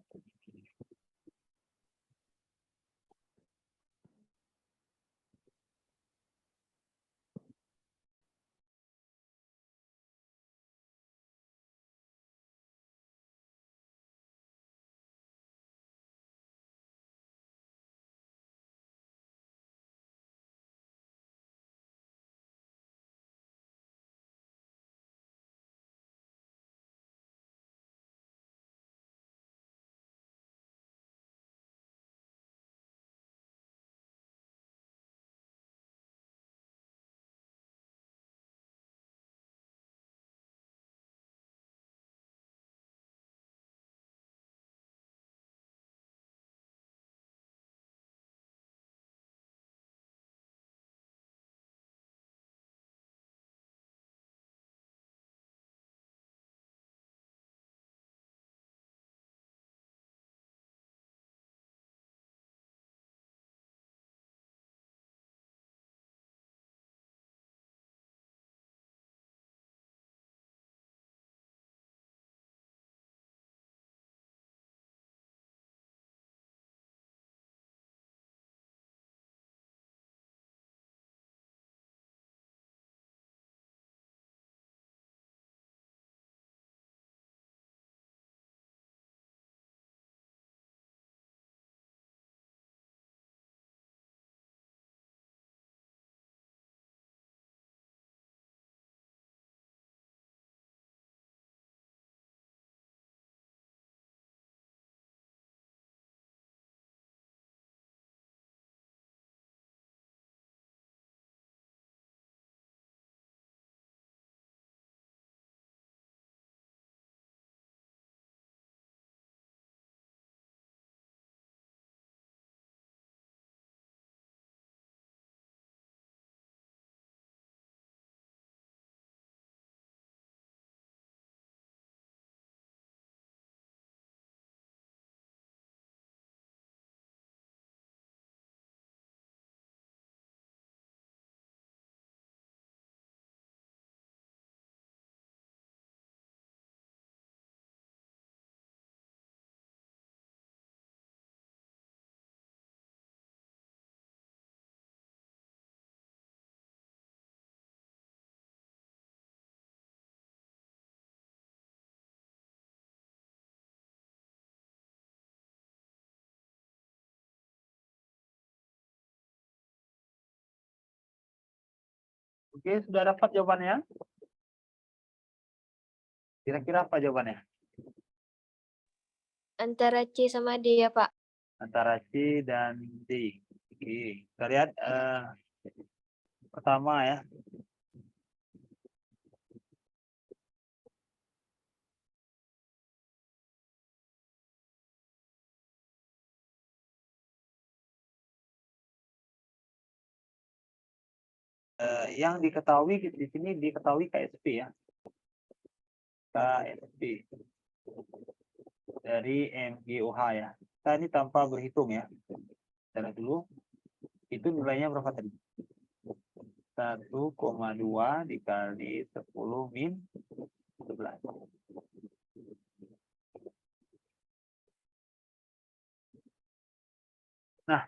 Oke, sudah dapat jawabannya? Kira-kira apa jawabannya?
Antara C sama D ya, Pak.
Antara C dan D. Oke, kita lihat pertama ya. Yang diketahui di sini diketahui KSP ya. KSP dari MGOH ya. Kita ini tanpa berhitung ya. Kita lihat dulu. Itu nilainya berapa tadi? 1,2 dikali 10 min 11. Nah,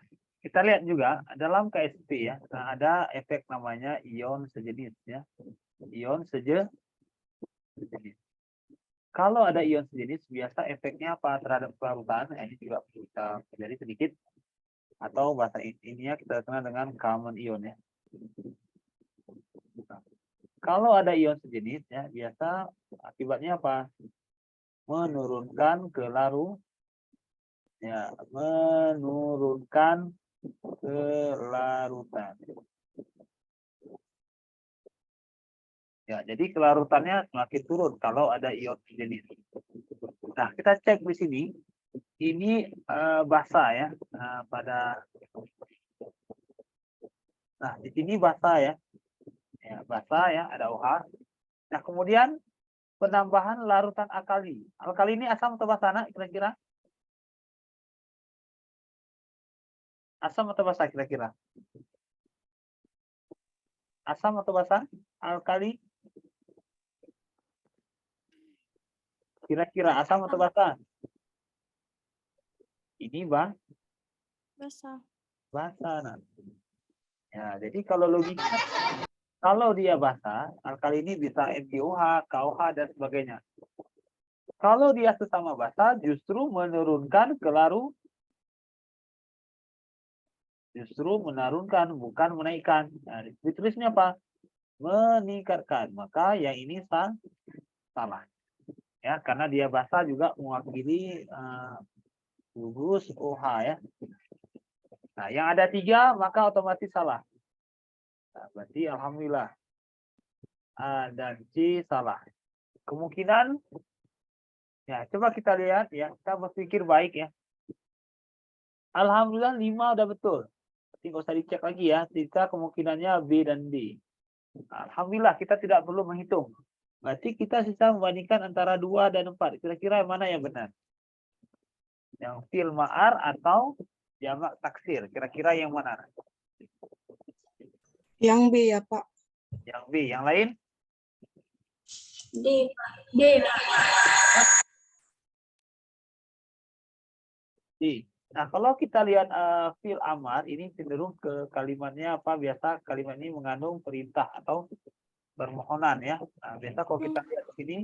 kita lihat juga dalam KSP ya, ada efek namanya ion sejenis ya. Ion sejenis. Kalau ada ion sejenis, biasa efeknya apa terhadap kelarutan? Ini juga perlu kita pelajari sedikit. Atau bahasa ininya kita kenal dengan common ion ya. Nah, kalau ada ion sejenis ya, biasa akibatnya apa? Menurunkan kelarutan. Ya, menurunkan kelarutan. Ya, jadi kelarutannya semakin turun kalau ada ion sejenis. Nah, kita cek di sini. Ini basa ya, pada. Nah, di sini basa ya. Ya, basa ya, ada OH. Nah, kemudian penambahan larutan alkali. Alkali ini asam atau basa, nak, kira-kira? Asam atau basa kira-kira? Asam atau basa? Alkali? Kira-kira asam atau basa? Ini bang?
Basah.
Basa. Nah. Ya, jadi kalau logika, kalau dia basa, alkali ini bisa MgOH, KOH, dan sebagainya. Kalau dia sesama basa, justru menurunkan kelarutan. Justru menurunkan, bukan menaikkan. Nah, ditulisnya apa? Meningkatkan. Maka yang ini salah. Ya, karena dia basa juga mewakili gugus OH ya. Nah, yang ada 3 maka otomatis salah. Nah, berarti alhamdulillah A dan C salah. Kemungkinan ya, coba kita lihat ya, kita berpikir baik ya. Alhamdulillah 5 udah betul. Berarti nggak usah dicek lagi ya. Kita kemungkinannya B dan D. Alhamdulillah kita tidak perlu menghitung. Berarti kita bisa membandingkan antara 2 dan 4. Kira-kira yang mana yang benar? Yang fil ma'ar atau jamak taksir? Kira-kira yang mana?
Yang B ya, Pak.
Yang B. Yang lain?
D. D.
D. Nah, kalau kita lihat fil amar, ini cenderung ke kalimatnya apa? Biasa kalimat ini mengandung perintah atau permohonan ya. Nah, biasa kalau kita lihat di sini,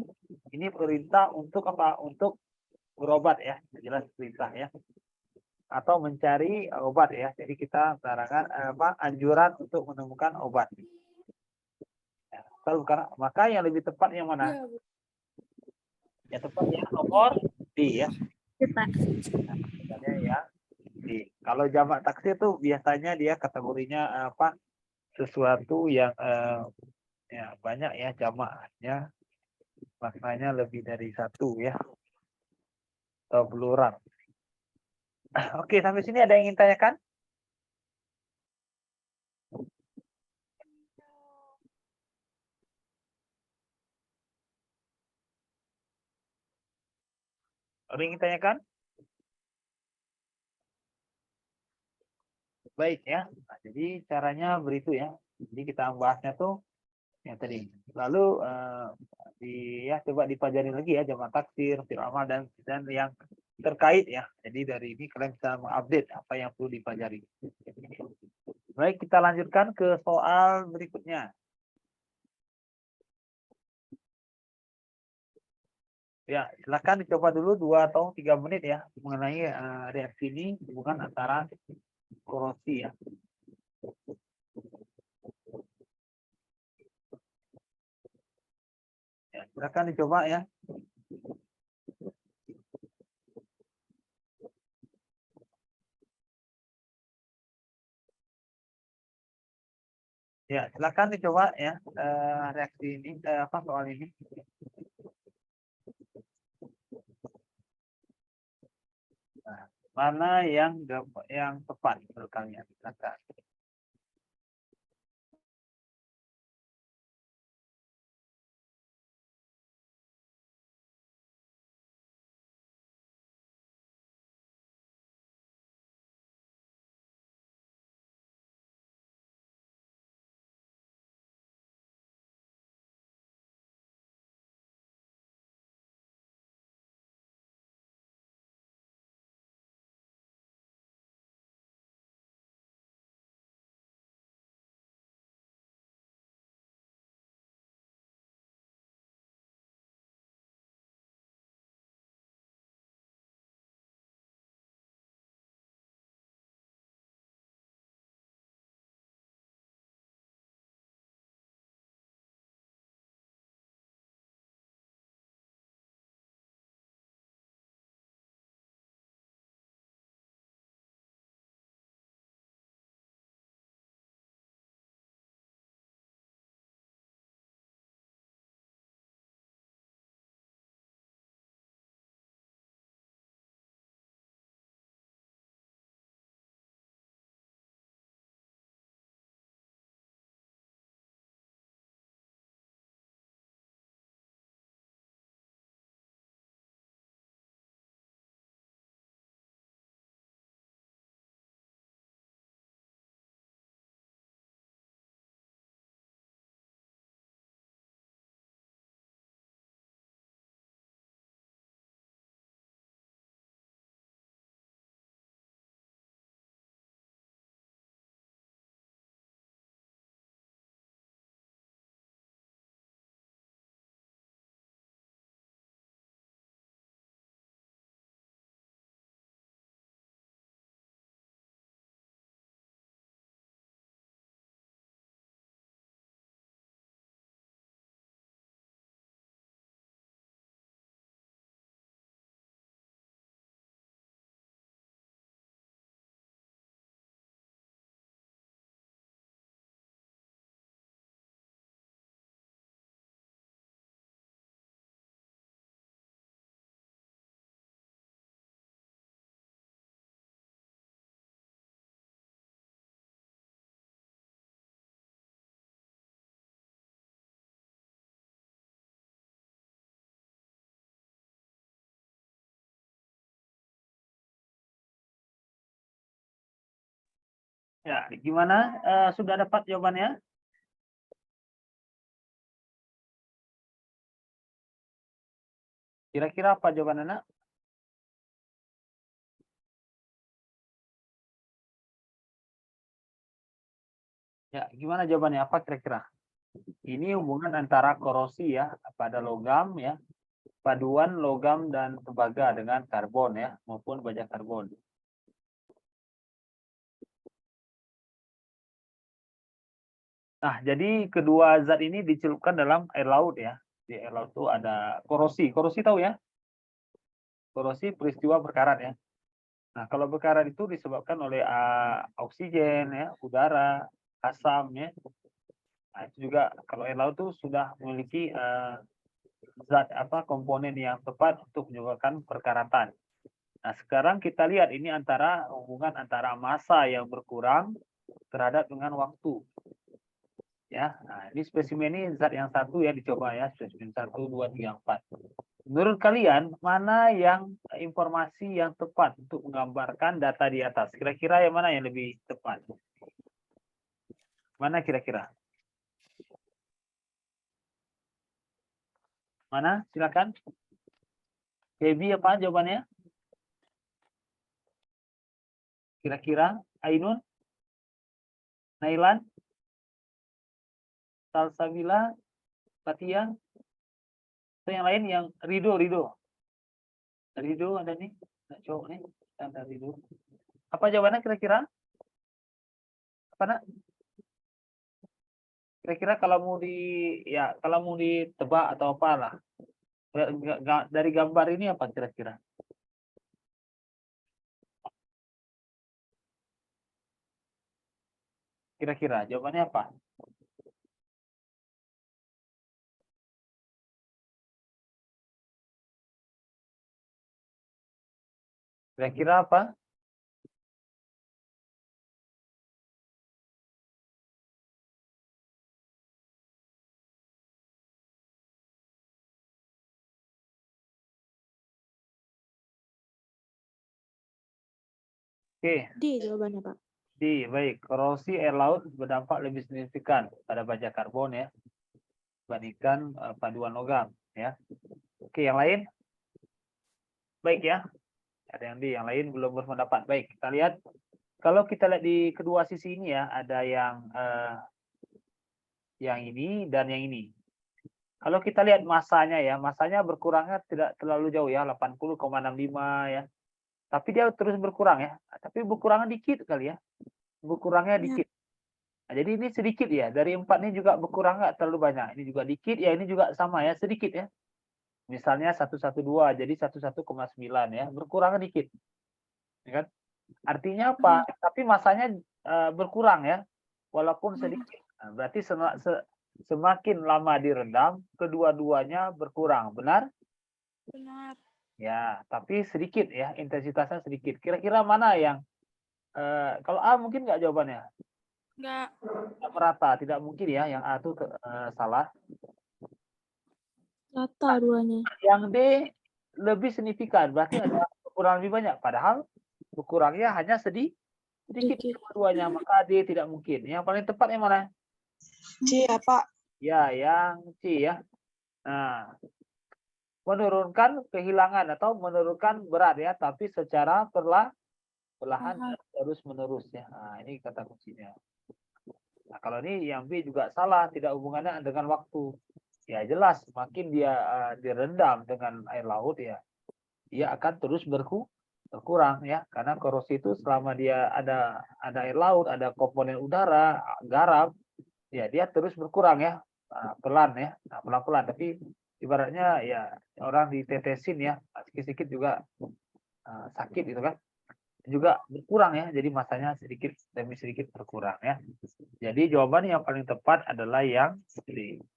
ini perintah untuk apa? Untuk berobat ya. Jelas perintah ya. Atau mencari obat ya. Jadi kita larangan anjuran untuk menemukan obat. Ya, karena maka yang lebih tepat yang mana?
Iya, Bu.
Ya tepat yang nomor D ya.
Cepat.
Nah, ya D. Kalau jamak taksir tuh biasanya dia kategorinya apa? Sesuatu yang ya banyak ya jamaknya. Maknanya lebih dari 1 ya. Atau plural. Oke, sampai sini ada yang ingin tanyakan? Ada yang ingin tanyakan? Baik ya. Nah, jadi caranya beritu ya. Jadi kita bahasnya tuh yang tadi. Lalu ya coba dipelajari lagi ya jamak taksir, fil amal dan yang terkait ya. Jadi dari ini kalian bisa mengupdate apa yang perlu dipelajari. Baik, kita lanjutkan ke soal berikutnya. Ya, silakan dicoba dulu 2 atau 3 menit ya mengenai reaksi ini hubungan antara korosi ya. silakan dicoba ya. Ya, silakan dicoba ya reaksi ini apa soal ini. Nah, mana yang tepat menurut kalian? Silakan. Ya, gimana? Sudah dapat jawabannya? Kira-kira apa jawaban anak? Ya, gimana jawabannya? Apa kira-kira? Ini hubungan antara korosi ya pada logam ya, paduan logam dan tembaga dengan karbon ya maupun baja karbon. Nah, jadi kedua zat ini dicelupkan dalam air laut ya. Di air laut itu ada korosi. Korosi tahu ya? Korosi peristiwa berkarat ya. Nah, kalau berkarat itu disebabkan oleh oksigen ya, udara, asam ya. Nah, itu juga kalau air laut itu sudah memiliki zat komponen yang tepat untuk menyebabkan perkaratan. Nah, sekarang kita lihat ini hubungan antara massa yang berkurang terhadap dengan waktu. Ya, nah, ini spesimen ini zat yang satu ya dicoba ya, spesimen 1, 2, 3, 4. Menurut kalian mana yang informasi yang tepat untuk menggambarkan data di atas? Kira-kira yang mana yang lebih tepat? Mana kira-kira? Mana? Silakan. Baby apa jawabannya? Kira-kira Ainun? Nailan? Salsabila? Fatia? Atau yang lain yang Rido ada nih, cowok nih, ada Rido. Apa jawabannya kira-kira? Apa nak? Kira-kira kalau mau kalau mau ditebak atau apalah. Dari gambar ini apa kira-kira? Kira-kira jawabannya apa? Kira-kira apa? Oke,
D jawabannya, Pak.
baik. Korosi air laut berdampak lebih signifikan pada baja karbon ya dibandingkan paduan logam ya. Oke, yang lain? Baik ya. Ada yang yang lain belum berpendapat. Baik, kita lihat. Kalau kita lihat di kedua sisi ini ya, ada yang ini dan yang ini. Kalau kita lihat masanya ya, masanya berkurangnya tidak terlalu jauh ya, 80,65 ya. Tapi dia terus berkurang ya. Tapi berkurangnya dikit kali ya. Berkurangnya
Ya.
dikit. Nah, jadi ini sedikit ya. Dari 4 ini juga berkurang nggak terlalu banyak. Ini juga dikit ya, ini juga sama ya, sedikit ya. Misalnya 112 jadi 11,9 ya, berkurang dikit. Ya kan? Artinya apa? Tapi masanya berkurang ya. Walaupun sedikit. Nah, berarti semakin lama direndam, kedua-duanya berkurang. Benar?
Benar.
Ya, tapi sedikit ya, intensitasnya sedikit. Kira-kira mana yang kalau A mungkin nggak jawabannya?
Enggak.
Tidak merata, tidak mungkin ya. Yang A itu salah.
Rata duanya.
Yang D lebih signifikan, berarti ada berkurang lebih banyak. Padahal berkurangnya hanya sedikit dua-duanya, maka D tidak mungkin. Yang paling tepat yang mana?
C ya, Pak.
Ya, yang C ya. Nah, menurunkan kehilangan atau menurunkan berat ya, tapi secara perlahan terus menerus ya. Nah, ini kata kuncinya. Nah, kalau ini yang B juga salah, tidak hubungannya dengan waktu. Ya jelas, semakin dia direndam dengan air laut ya, dia akan terus berkurang ya, karena korosi itu selama dia ada air laut, ada komponen udara, garam, ya dia terus berkurang ya, pelan ya, pelan-pelan. Tapi ibaratnya ya orang ditetesin ya, sedikit-sedikit juga sakit gitu kan, juga berkurang ya, jadi masanya sedikit demi sedikit berkurang ya. Jadi jawaban yang paling tepat adalah yang C.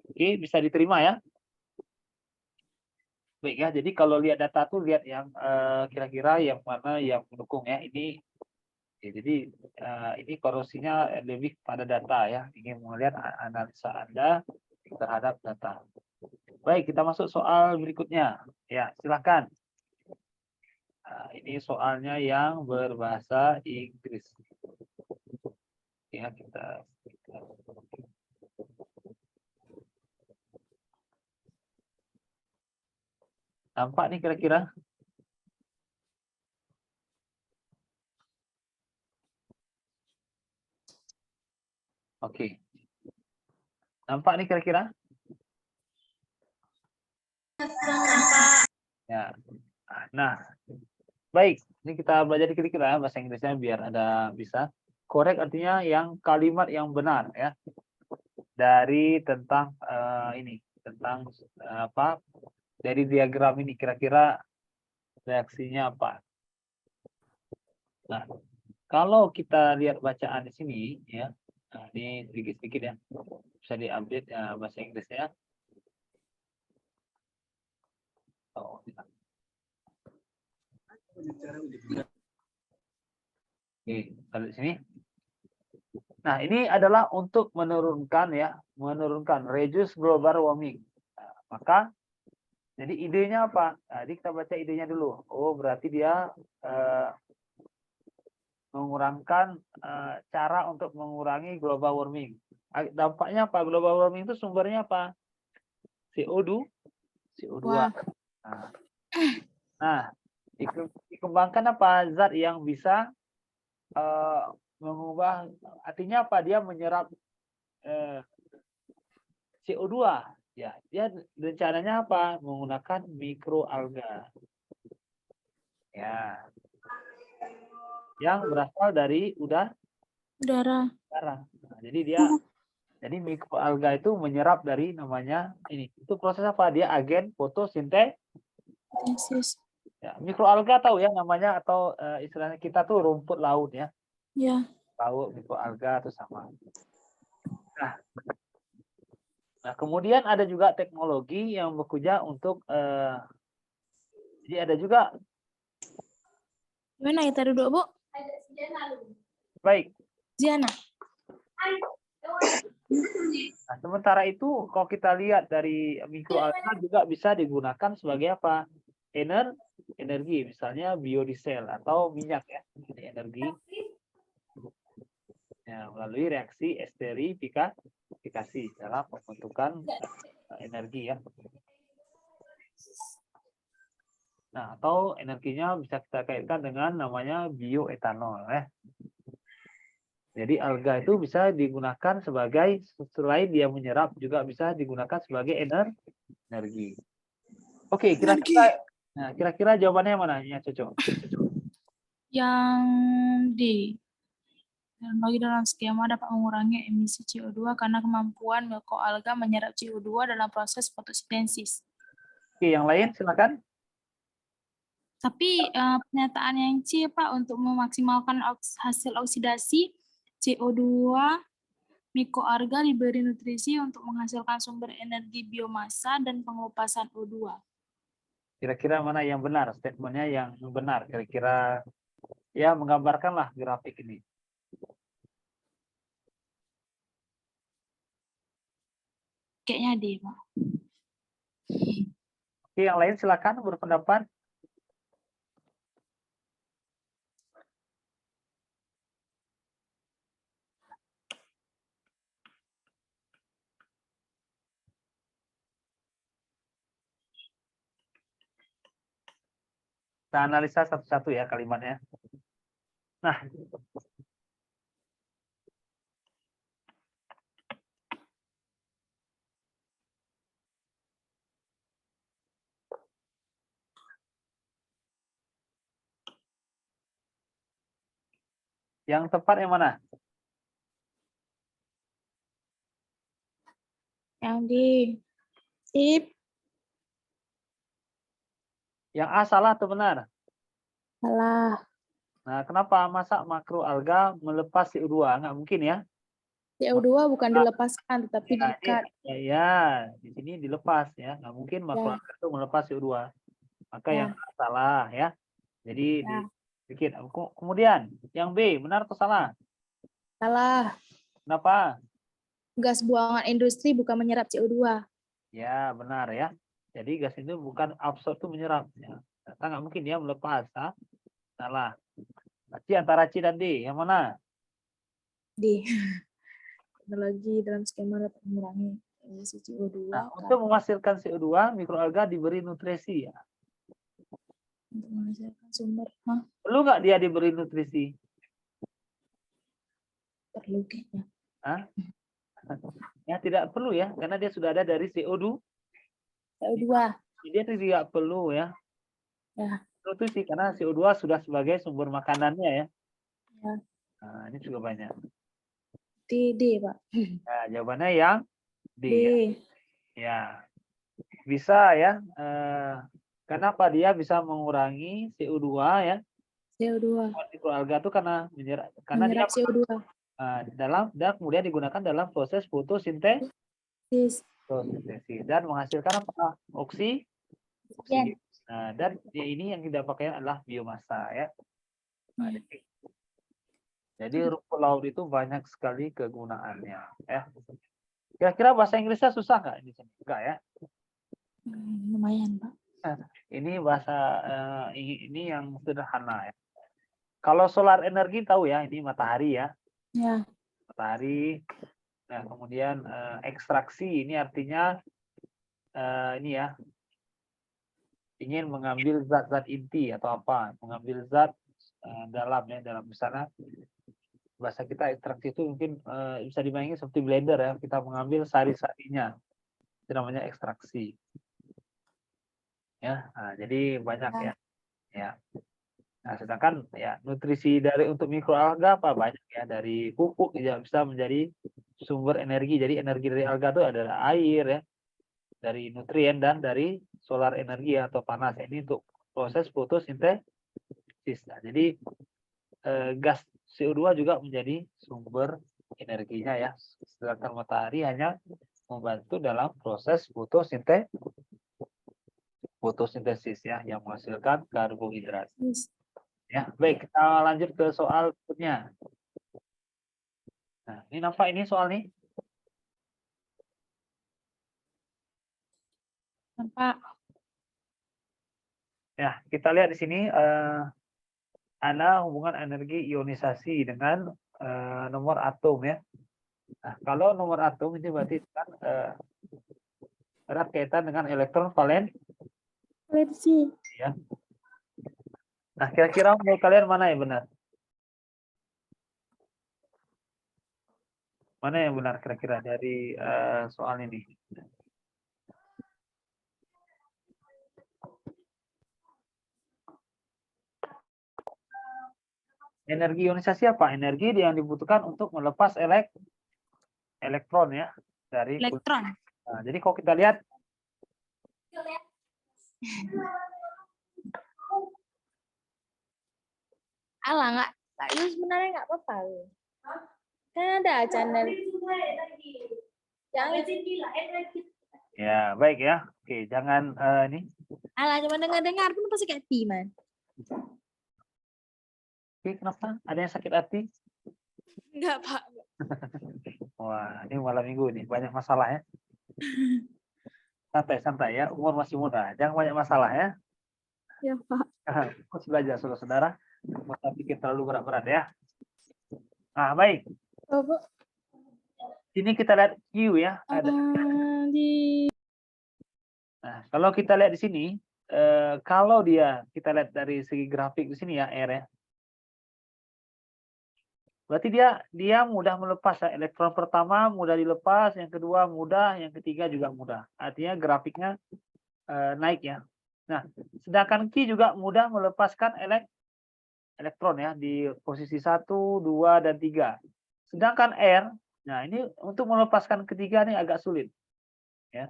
Oke, bisa diterima ya. Baik ya, jadi kalau lihat data tuh lihat yang kira-kira yang mana yang mendukung ya. Ini jadi ini korosinya lebih pada data ya. Ingin melihat analisa Anda terhadap data. Baik, kita masuk soal berikutnya. Ya, silakan. Ini soalnya yang berbahasa Inggris. Ya, kita nampak nih kira-kira. Oke. Nampak nih kira-kira? Ya. Nah, baik. Ini kita belajar dikit-dikit ya bahasa Inggrisnya biar ada bisa. Korek artinya yang kalimat yang benar ya. Dari tentang ini, tentang apa? Dari diagram ini kira-kira reaksinya apa? Nah, kalau kita lihat bacaan di sini ya. Nah, ini sedikit-sedikit ya. Bisa diupdate bahasa Inggrisnya. Oh, oke, kalau di sini. Nah, ini adalah untuk menurunkan ya, menurunkan reduce global warming. Nah, maka jadi idenya apa? Nah, jadi kita baca idenya dulu. Oh, berarti dia mengurangkan cara untuk mengurangi global warming. Dampaknya apa? Global warming itu sumbernya apa? CO2, CO2. Nah, dikembangkan apa? Zat yang bisa mengubah, artinya apa? Dia menyerap CO2 ya. Dia rencananya apa? Menggunakan mikroalga ya, yang berasal dari udara. Nah, jadi dia Jadi mikroalga itu menyerap dari namanya ini. Itu proses apa? Dia agen fotosintesis.
Tesis.
Ya, mikroalga tahu ya namanya atau istilahnya kita tuh rumput laut ya.
Ya.
Laut mikroalga itu sama. Nah, kemudian ada juga teknologi yang bekerja untuk jadi ada juga
Gimana kita duduk, Bu?
baik.
Ziana.
Nah, sementara itu kalau kita lihat dari mikroalga juga bisa digunakan sebagai apa? Energi, misalnya biodiesel atau minyak ya, ini energi. Ya, melalui reaksi esterifikasi dalam pembentukan energi ya. Nah, atau energinya bisa kita kaitkan dengan namanya bioetanol ya. Jadi alga itu bisa digunakan sebagai, selain dia menyerap juga bisa digunakan sebagai energi. Oke, kira-kira jawabannya mana yang cocok?
Yang D. Teknologi dalam skema dapat mengurangi emisi CO2 karena kemampuan mikroalga menyerap CO2 dalam proses fotosintesis.
Oke, yang lain silakan.
Tapi pernyataan yang C, Pak, untuk memaksimalkan hasil oksidasi CO2, mikroalga diberi nutrisi untuk menghasilkan sumber energi biomasa dan pengelupasan O2.
Kira-kira mana yang benar? Statementnya yang benar. Kira-kira ya menggambarkanlah grafik ini.
Kayaknya D, Pak.
Oke, yang lain silakan berpendapat. Kita analisa satu-satu ya kalimatnya. Nah, yang tepat yang mana?
Yang D. Sip.
Yang A salah atau benar?
Salah.
Nah, kenapa masa makroalga melepas CO2? Nggak mungkin ya.
CO2 bukan dilepaskan, tetapi
Ya,
diikat.
ya, di sini dilepas ya. Nggak mungkin makroalga itu melepas CO2. Maka yang A salah ya. Jadi sedikit. Kemudian yang B benar atau salah?
Salah.
Kenapa?
Gas buangan industri bukan menyerap CO2.
Ya, benar ya. Jadi gas itu bukan absorb, itu menyerap. Ya. Nggak mungkin dia melepas. Ha? Salah. C antara C dan D, yang mana?
D. Teknologi dalam skema dapat mengurangi emisi CO2.
Nah, untuk menghasilkan CO2, mikroalga diberi nutrisi. Ya.
Untuk menghasilkan sumber.
Perlu nggak dia diberi nutrisi?
Perlu kayaknya.
Ya, tidak perlu ya, karena dia sudah ada dari CO2.
CO2.
Dia tidak perlu ya.
Ya.
Nutrisi, karena CO2 sudah sebagai sumber makanannya ya.
Ya.
Nah, ini juga banyak.
D, Pak.
Nah, jawabannya yang D.
D.
Ya. Bisa ya. Kenapa dia bisa mengurangi CO2 ya?
CO2.
Mikroalga itu karena menyerap dia
CO2.
dan kemudian digunakan dalam proses fotosintesis dan menghasilkan apa? Oksigen. Nah, dan ini yang kita pakai adalah biomasa ya. Nah, jadi rumput laut itu banyak sekali kegunaannya ya. Kira-kira bahasa Inggrisnya susah nggak di sini? Enggak ya?
Lumayan, Pak.
Ini bahasa ini yang sederhana ya. Kalau solar energi tahu ya, ini matahari ya.
Ya.
Matahari. Nah, kemudian ekstraksi ini artinya ini ya, ingin mengambil zat-zat inti atau apa, mengambil zat dalam ya, dalam misalnya bahasa kita ekstraksi itu mungkin bisa dibayangin seperti blender ya, kita mengambil sari-sarinya, itu namanya ekstraksi. Ya, nah, jadi banyak ya. Ya. Nah, sedangkan ya nutrisi dari untuk mikroalga apa banyak ya, dari pupuk ya bisa menjadi sumber energi. Jadi energi dari alga itu adalah air ya, dari nutrien dan dari solar energi atau panas. Ini untuk proses fotosintesis. Nah, jadi gas CO2 juga menjadi sumber energinya ya. Sedangkan matahari hanya membantu dalam proses fotosintesis ya, yang menghasilkan karbohidrat. Ya, baik, kita lanjut ke soal berikutnya. Nah, ini nampak ini soal nih.
Nampak.
Ya, kita lihat di sini ada hubungan energi ionisasi dengan nomor atom ya. Nah, kalau nomor atom ini berarti kan erat kaitan dengan elektron valensi ya. Nah, kira-kira menurut kalian mana yang benar? Mana yang benar kira-kira dari soal ini? Energi ionisasi apa? Energi yang dibutuhkan untuk melepas elektron ya dari
Elektron.
Nah, jadi kalau kita lihat
Alah, nggak. Itu sebenarnya nggak apa-apa. Kan ada channel. Jangan.
ya baik ya. Oke, jangan ini.
Alah, cuma dengar-dengar pun pasti kayak man.
Oke, kenapa? Ada yang sakit hati?
Enggak, Pak.
Wah, ini malam minggu nih banyak masalah ya. Santai-santai ya, umur masih muda, jangan banyak masalah ya.
Ya, Pak.
Harus belajar saudara-saudara, nggak usah pikir terlalu berat-berat ya. Nah, baik.
Oh, Bu.
Ini kita lihat Q ya. Ada. Nah, kalau kita lihat di sini, kalau kita lihat dari segi grafik di sini ya, R ya. Berarti dia mudah melepas ya. Elektron pertama mudah dilepas, yang kedua mudah, yang ketiga juga mudah. Artinya grafiknya naik ya. Nah, sedangkan Q juga mudah melepaskan elektron ya di posisi 1, 2, dan 3. Sedangkan R, nah ini untuk melepaskan ketiga ini agak sulit. Ya.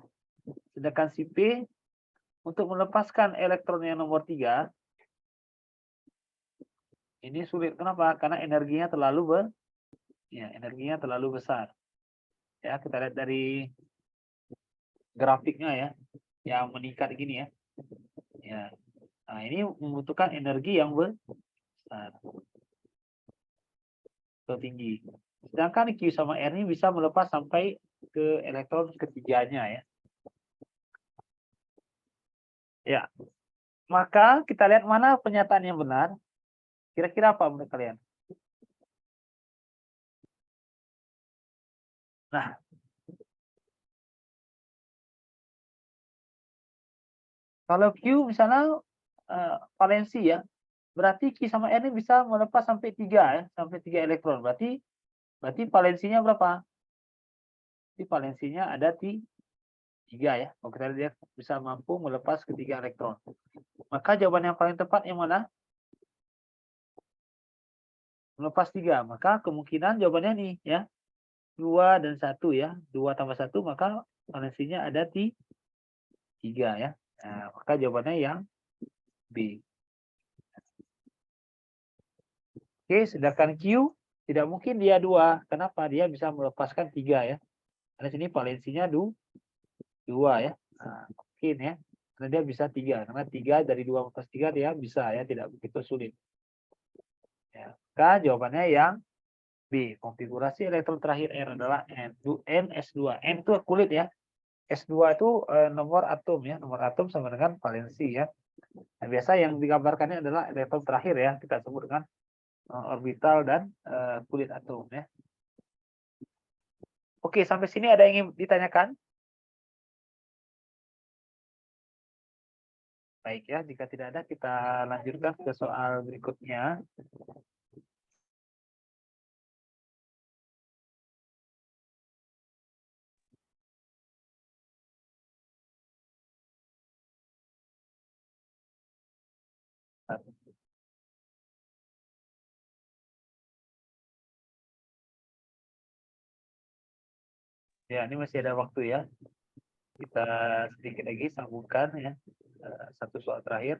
Sedangkan si P untuk melepaskan elektron yang nomor 3 ini sulit. Kenapa? Karena energinya terlalu besar. Ya, kita lihat dari grafiknya ya, yang meningkat gini ya. Ya. Nah, ini membutuhkan energi yang besar atau tinggi. Sedangkan Q sama R ini bisa melepas sampai ke elektron ketiganya ya. Ya. Maka kita lihat mana pernyataan yang benar. Kira-kira apa menurut kalian? Nah, kalau Q misalnya valensi ya, berarti Q sama R ini bisa melepas sampai 3 ya, sampai 3 elektron. Berarti valensinya berapa? Berarti valensinya ada 3 ya. Kalau kita lihat bisa mampu melepas ketiga elektron. Maka jawaban yang paling tepat yang mana? Melepas 3. Maka kemungkinan jawabannya nih ya. 2 dan 1 ya. 2 tambah 1 maka valensinya ada 3 ya. Nah, maka jawabannya yang B. Oke, sedangkan Q tidak mungkin dia 2. Kenapa? Dia bisa melepaskan 3 ya. Karena sini valensinya 2 ya. Nah, mungkin ya. Karena dia bisa 3. Karena 3 dari 2 plus 3 dia bisa ya. Tidak begitu sulit. Ya. Maka jawabannya yang B. Konfigurasi elektron terakhir R adalah NS2. N itu kulit ya. S2 itu nomor atom ya. Nomor atom sama dengan valensi ya. Nah, biasa yang digambarkannya adalah elektron terakhir ya. Kita sebut dengan orbital dan kulit atom ya. Oke, sampai sini ada yang ingin ditanyakan? Baik ya, jika tidak ada kita lanjutkan ke soal berikutnya. Ya, ini masih ada waktu ya. Kita sedikit lagi sambungkan ya. Satu soal terakhir.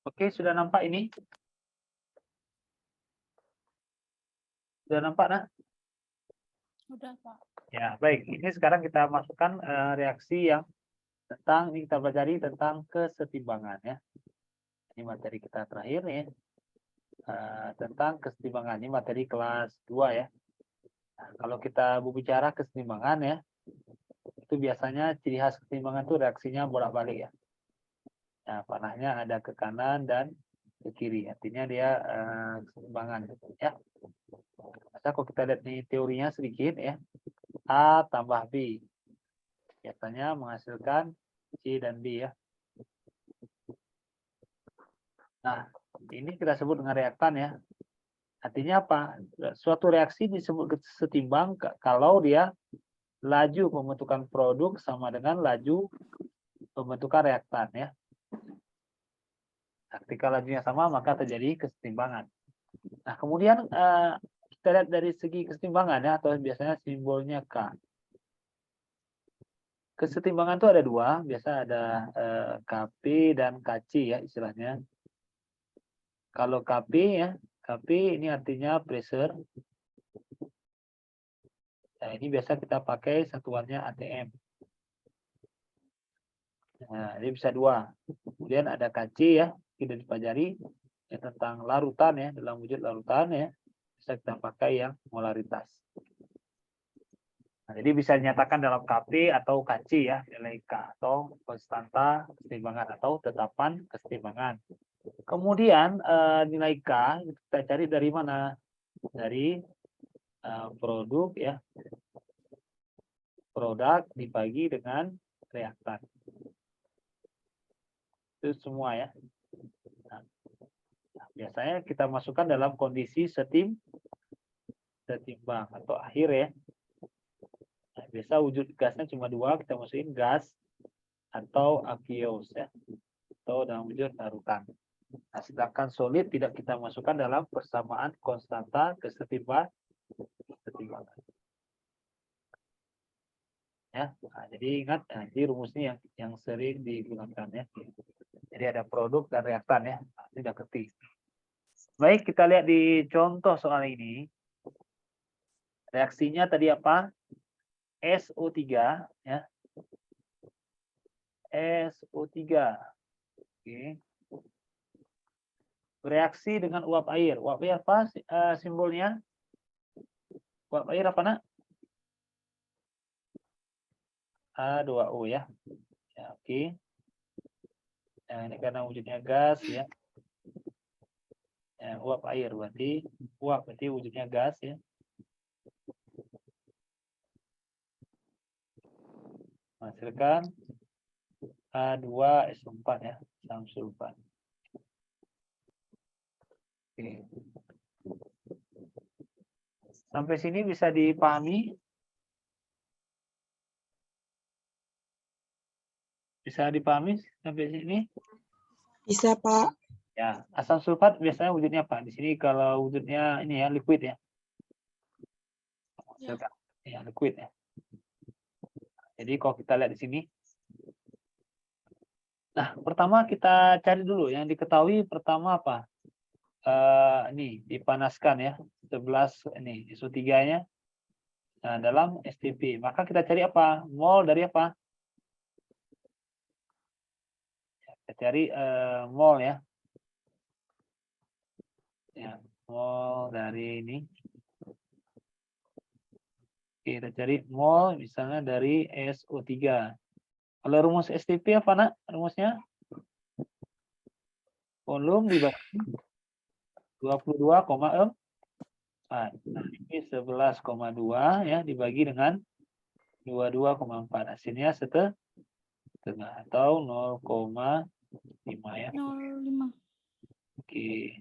Oke, sudah nampak ini? Sudah nampak, nah?
Udah, Pak.
Ya, baik. Ini sekarang kita masukkan reaksi yang tentang, ini kita pelajari tentang kesetimbangan ya. Ini materi kita terakhir ya. Tentang kesetimbangan. Ini materi kelas 2 ya. Nah, kalau kita berbicara kesetimbangan ya, itu biasanya ciri khas kesetimbangan itu reaksinya bolak-balik ya. Nah, panahnya ada ke kanan dan ke kiri. Artinya dia kesetimbangan gitu ya. Maka kalau kita lihat nih teorinya sedikit ya. A tambah B. Biasanya menghasilkan C dan B ya. Nah, ini kita sebut dengan reaktan ya. Artinya apa? Suatu reaksi disebut setimbang kalau dia laju pembentukan produk sama dengan laju pembentukan reaktan ya. Nah, ketika lajunya sama maka terjadi kesetimbangan. Nah, kemudian kita lihat dari segi kesetimbangan ya, atau biasanya simbolnya K. Kesetimbangan itu ada dua, biasa ada Kp dan Kc ya istilahnya. Kalau Kp ya, Kp ini artinya pressure. Nah, ini biasa kita pakai satuannya ATM. Nah, ini bisa dua. Kemudian ada Kc ya, kita dipelajari ya, tentang larutan ya, dalam wujud larutan ya, bisa kita pakai yang molaritas. Nah, jadi bisa dinyatakan dalam Kp atau Kc ya, nilai K atau konstanta kesetimbangan atau tetapan kesetimbangan. Kemudian nilai K kita cari dari mana? Dari produk ya, produk dibagi dengan reaktan. Itu semua ya. Nah, biasanya kita masukkan dalam kondisi setimbang atau akhir ya. Nah, biasa wujud gasnya cuma dua, kita masukin gas atau aqueous ya, atau dalam wujud larutan. Nah, sedangkan solid tidak kita masukkan dalam persamaan konstanta kesetimbangan. Ya, nah, jadi ingat, nah, ini rumusnya yang sering digunakan ya. Jadi ada produk dan reaktan ya. Nah, ini udah ngerti. Baik, kita lihat di contoh soal ini. Reaksinya tadi apa? SO3 ya. SO3. Oke. Bereaksi dengan uap air. Uap air apa simbolnya? Uap air apa nak? H2O ya. Ya, oke. Nah, ini karena wujudnya gas ya. Ya, uap air berarti wujudnya gas ya. Menghasilkan H2SO4 ya, asam sulfat. Oke. Sampai sini bisa dipahami? Bisa dipahami sampai sini?
Bisa, Pak.
Ya, asam sulfat biasanya wujudnya apa? Di sini kalau wujudnya ini ya, liquid ya.
Ya.
Ya, liquid ya. Jadi kalau kita lihat di sini. Nah, pertama kita cari dulu yang diketahui pertama apa? Ini dipanaskan ya. 11 ini SO3-nya. Nah, dalam STP. Maka kita cari apa? Mol dari apa? Kita cari mol ya. Ya, mol dari ini. Oke, kita cari mol misalnya dari SO3. Kalau rumus STP apa nak? Rumusnya? Volum dibagi 22,4. Nah, ini 11,2 ya dibagi dengan 22,4. Hasilnya setengah atau 0,4. 5 ya.
0,5.
Oke.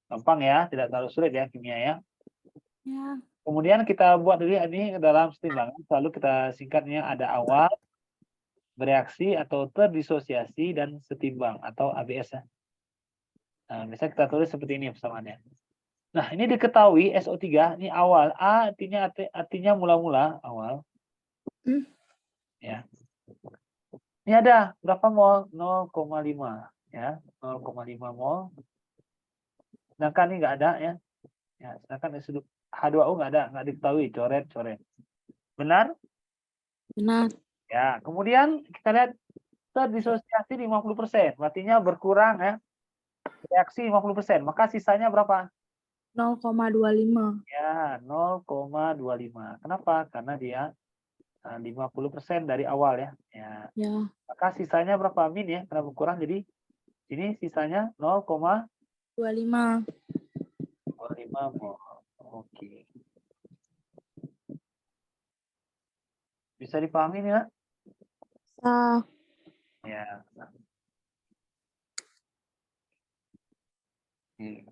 Gampang ya, tidak terlalu sulit ya kimia ya.
Ya.
Kemudian kita buat dulu ini dalam setimbangan, selalu kita singkatnya ada awal, bereaksi atau terdisosiasi, dan setimbang atau ABS ya. Nah, bisa kita tulis seperti ini persamaannya. Nah, ini diketahui SO3 ini awal. A artinya mula-mula awal. Ya. Ini ada berapa mol? 0,5 ya, 0,5 mol. Sedangkan ini nggak ada ya. Ya, sedangkan H2O nggak diketahui, coret. Benar?
Benar.
Ya, kemudian kita lihat terdisosiasi 50%, artinya berkurang ya. Reaksi 50%, maka sisanya berapa?
0,25.
Ya, 0,25. Kenapa? Karena dia 50% dari awal ya. Ya.
Ya.
Maka sisanya berapa? Min ya, karena berkurang. Jadi ini sisanya 0,25 mol. Oke. Bisa dipahami ya? Ya. Oke.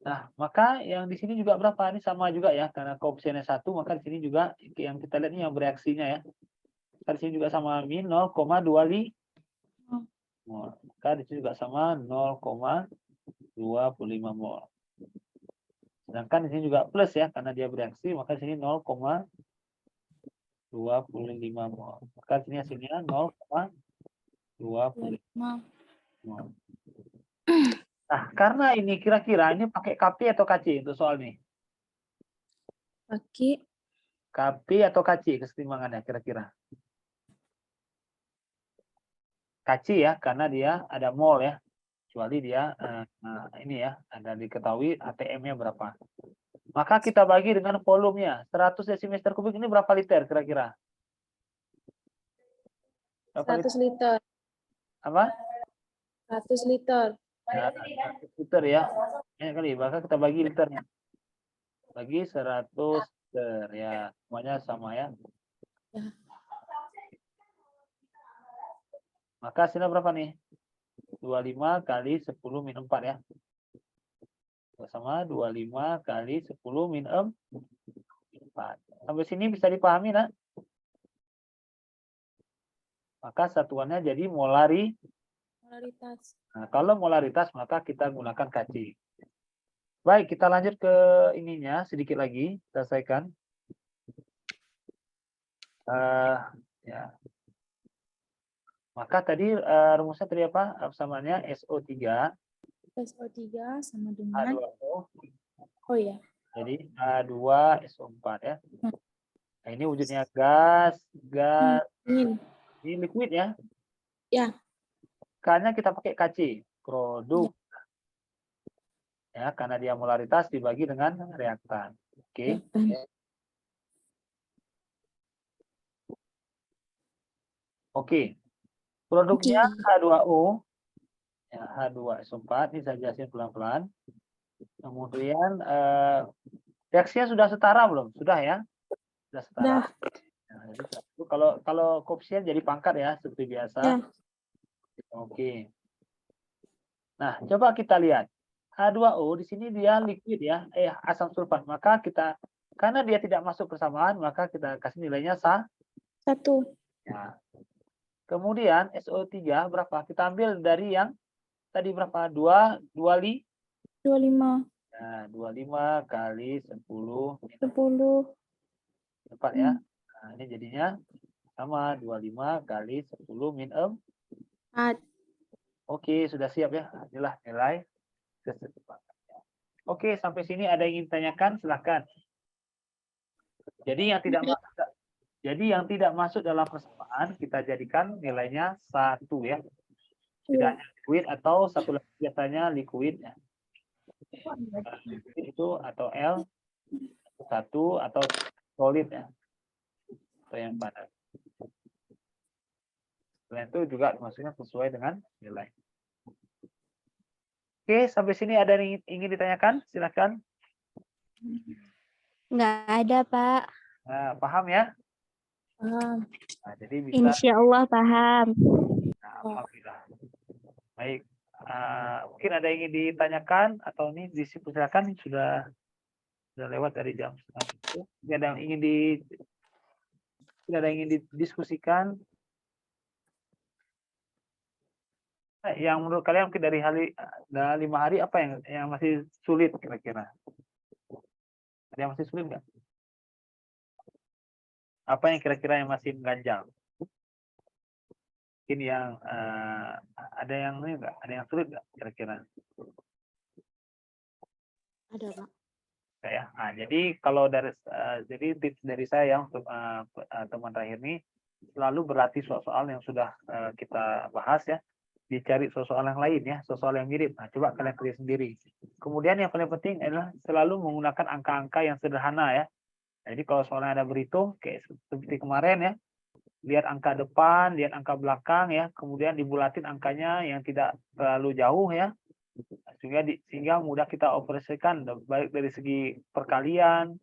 Nah, maka yang di sini juga berapa? Ini sama juga ya, karena koefisiennya 1, maka di sini juga yang kita lihat ini yang bereaksinya ya. Di sini juga sama min 0,25 mol. Maka di sini juga sama 0,25 mol. Sedangkan di sini juga plus ya, karena dia bereaksi, maka di sini 0,25 mol. Maka di sini hasilnya 0,25 mol. Nah, karena ini kira-kira ini pakai KP atau KC untuk soal ini?
Pakai
KP atau KC kesetimbangannya kira-kira? KC ya, karena dia ada mol ya. Kecuali dia ini ya, ada diketahui ATM-nya berapa. Maka kita bagi dengan volumenya. 100 desimeter kubik ini berapa liter kira-kira?
100 liter.
Apa?
100 liter.
Ya, 100 liter ya. Ini kali, maka kita bagi liternya. Bagi 100 liter ya. Semuanya sama ya. Maka hasilnya berapa nih? 25 kali 10 min 4 ya. Sama 25 kali 10 min 4. Sampai sini bisa dipahami nak? Maka satuannya jadi molaritas. Nah, kalau molaritas maka kita gunakan KC. Baik, kita lanjut ke ininya sedikit lagi, selesaikan. Ya. Maka tadi rumusnya tadi apa? Samaannya SO3.
SO3 sama dengan
H2O.
oh ya.
Jadi H2SO4 ya. Nah, ini wujudnya gas. Ini liquid ya.
Ya.
Karena kita pakai KC, produk. Ya, karena dia molaritas dibagi dengan reaktan. Oke. Oke. Produknya H2O. Ya, H2SO4. Ini saya jelasin pelan-pelan. Kemudian reaksinya sudah setara belum? Sudah ya? Sudah setara. Nah, jadi, kalau koefisien jadi pangkat ya, seperti biasa.
Ya.
Oke. Nah, coba kita lihat. H2O di sini dia liquid ya, asam sulfat. Maka kita, karena dia tidak masuk persamaan, maka kita kasih nilainya 1. Ya. Kemudian SO3 berapa? Kita ambil dari yang tadi berapa? 25. Nah, 25 kali 10 tepat ya. Nah, ini jadinya sama 25 kali 10 min 4. Oke, sudah siap ya. Inilah nilai kesepatannya. Oke, sampai sini ada yang ingin tanyakan? Silakan. Jadi yang tidak masuk dalam persamaan kita jadikan nilainya 1 ya. Tidak liquid atau satu lagi biasanya liquid ya. Itu atau L 1 atau solid ya. Atau yang padat. Selain itu juga maksudnya sesuai dengan nilai. Oke, sampai sini ada yang ingin ditanyakan? Silakan.
Nggak ada, Pak.
Nah, paham ya? Nah, jadi bisa.
Insya Allah paham.
Nah, alhamdulillah. Baik. Mungkin ada yang ingin ditanyakan atau ini disimpulkan sudah lewat dari jam setengah itu. Ada yang ingin didiskusikan? Yang menurut kalian mungkin dari 5 hari apa yang masih sulit kira-kira? Ada yang masih sulit nggak? Apa yang kira-kira yang masih mengganjal? Mungkin yang ada yang ini nggak? Ada yang sulit nggak kira-kira?
Ada, Pak.
Ya. Nah, jadi kalau jadi tips dari saya untuk teman terakhir ini selalu berlatih soal-soal yang sudah kita bahas ya. Dicari soal yang lain ya, soal yang mirip. Nah, coba kalian kerja sendiri. Kemudian yang paling penting adalah selalu menggunakan angka-angka yang sederhana ya. Jadi kalau soalnya ada berhitung kayak seperti kemarin ya, lihat angka depan, lihat angka belakang ya, kemudian dibulatin angkanya yang tidak terlalu jauh ya, sehingga mudah kita operasikan baik dari segi perkalian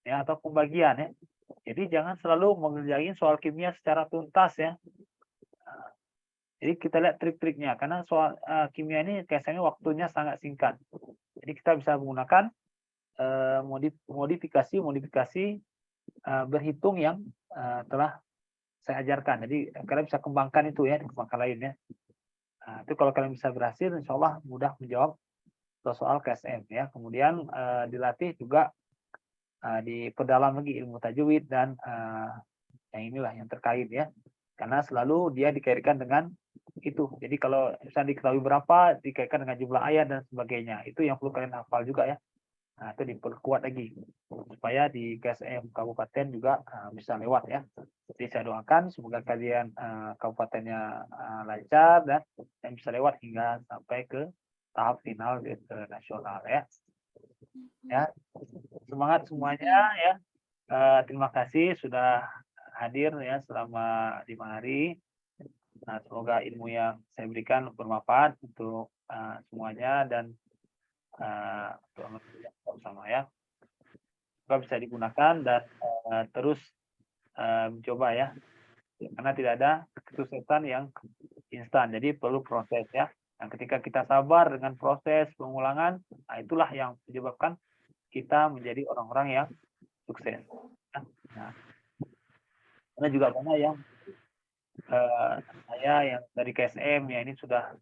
ya atau pembagian ya. Jadi jangan selalu mengerjain soal kimia secara tuntas ya. Jadi kita lihat trik-triknya karena soal kimia ini biasanya waktunya sangat singkat. Jadi kita bisa menggunakan modifikasi berhitung yang telah saya ajarkan. Jadi kalian bisa kembangkan itu ya, dikembangkan lainnya. Nah, itu kalau kalian bisa berhasil, insya Allah mudah menjawab soal KSM ya. Kemudian dilatih juga diperdalam lagi ilmu tajwid dan yang inilah yang terkait ya. Karena selalu dia dikaitkan dengan itu. Jadi kalau misalnya diketahui berapa, dikaitkan dengan jumlah ayat dan sebagainya. Itu yang perlu kalian hafal juga ya. Nah, itu diperkuat lagi supaya di KSM kabupaten juga bisa lewat ya. Jadi saya doakan semoga kalian kabupatennya lancar dan bisa lewat hingga sampai ke tahap final ke nasional ya. Ya, semangat semuanya ya. Terima kasih sudah hadir ya selama 5 hari. Nah, semoga ilmu yang saya berikan bermanfaat untuk semuanya dan bersama ya. Semoga bisa digunakan dan terus mencoba ya. Karena tidak ada kesuksesan yang instan. Jadi perlu proses ya. Dan ketika kita sabar dengan proses pengulangan, nah itulah yang menyebabkan kita menjadi orang-orang yang sukses. Nah, karena juga banyak yang saya yang dari KSM ya ini sudah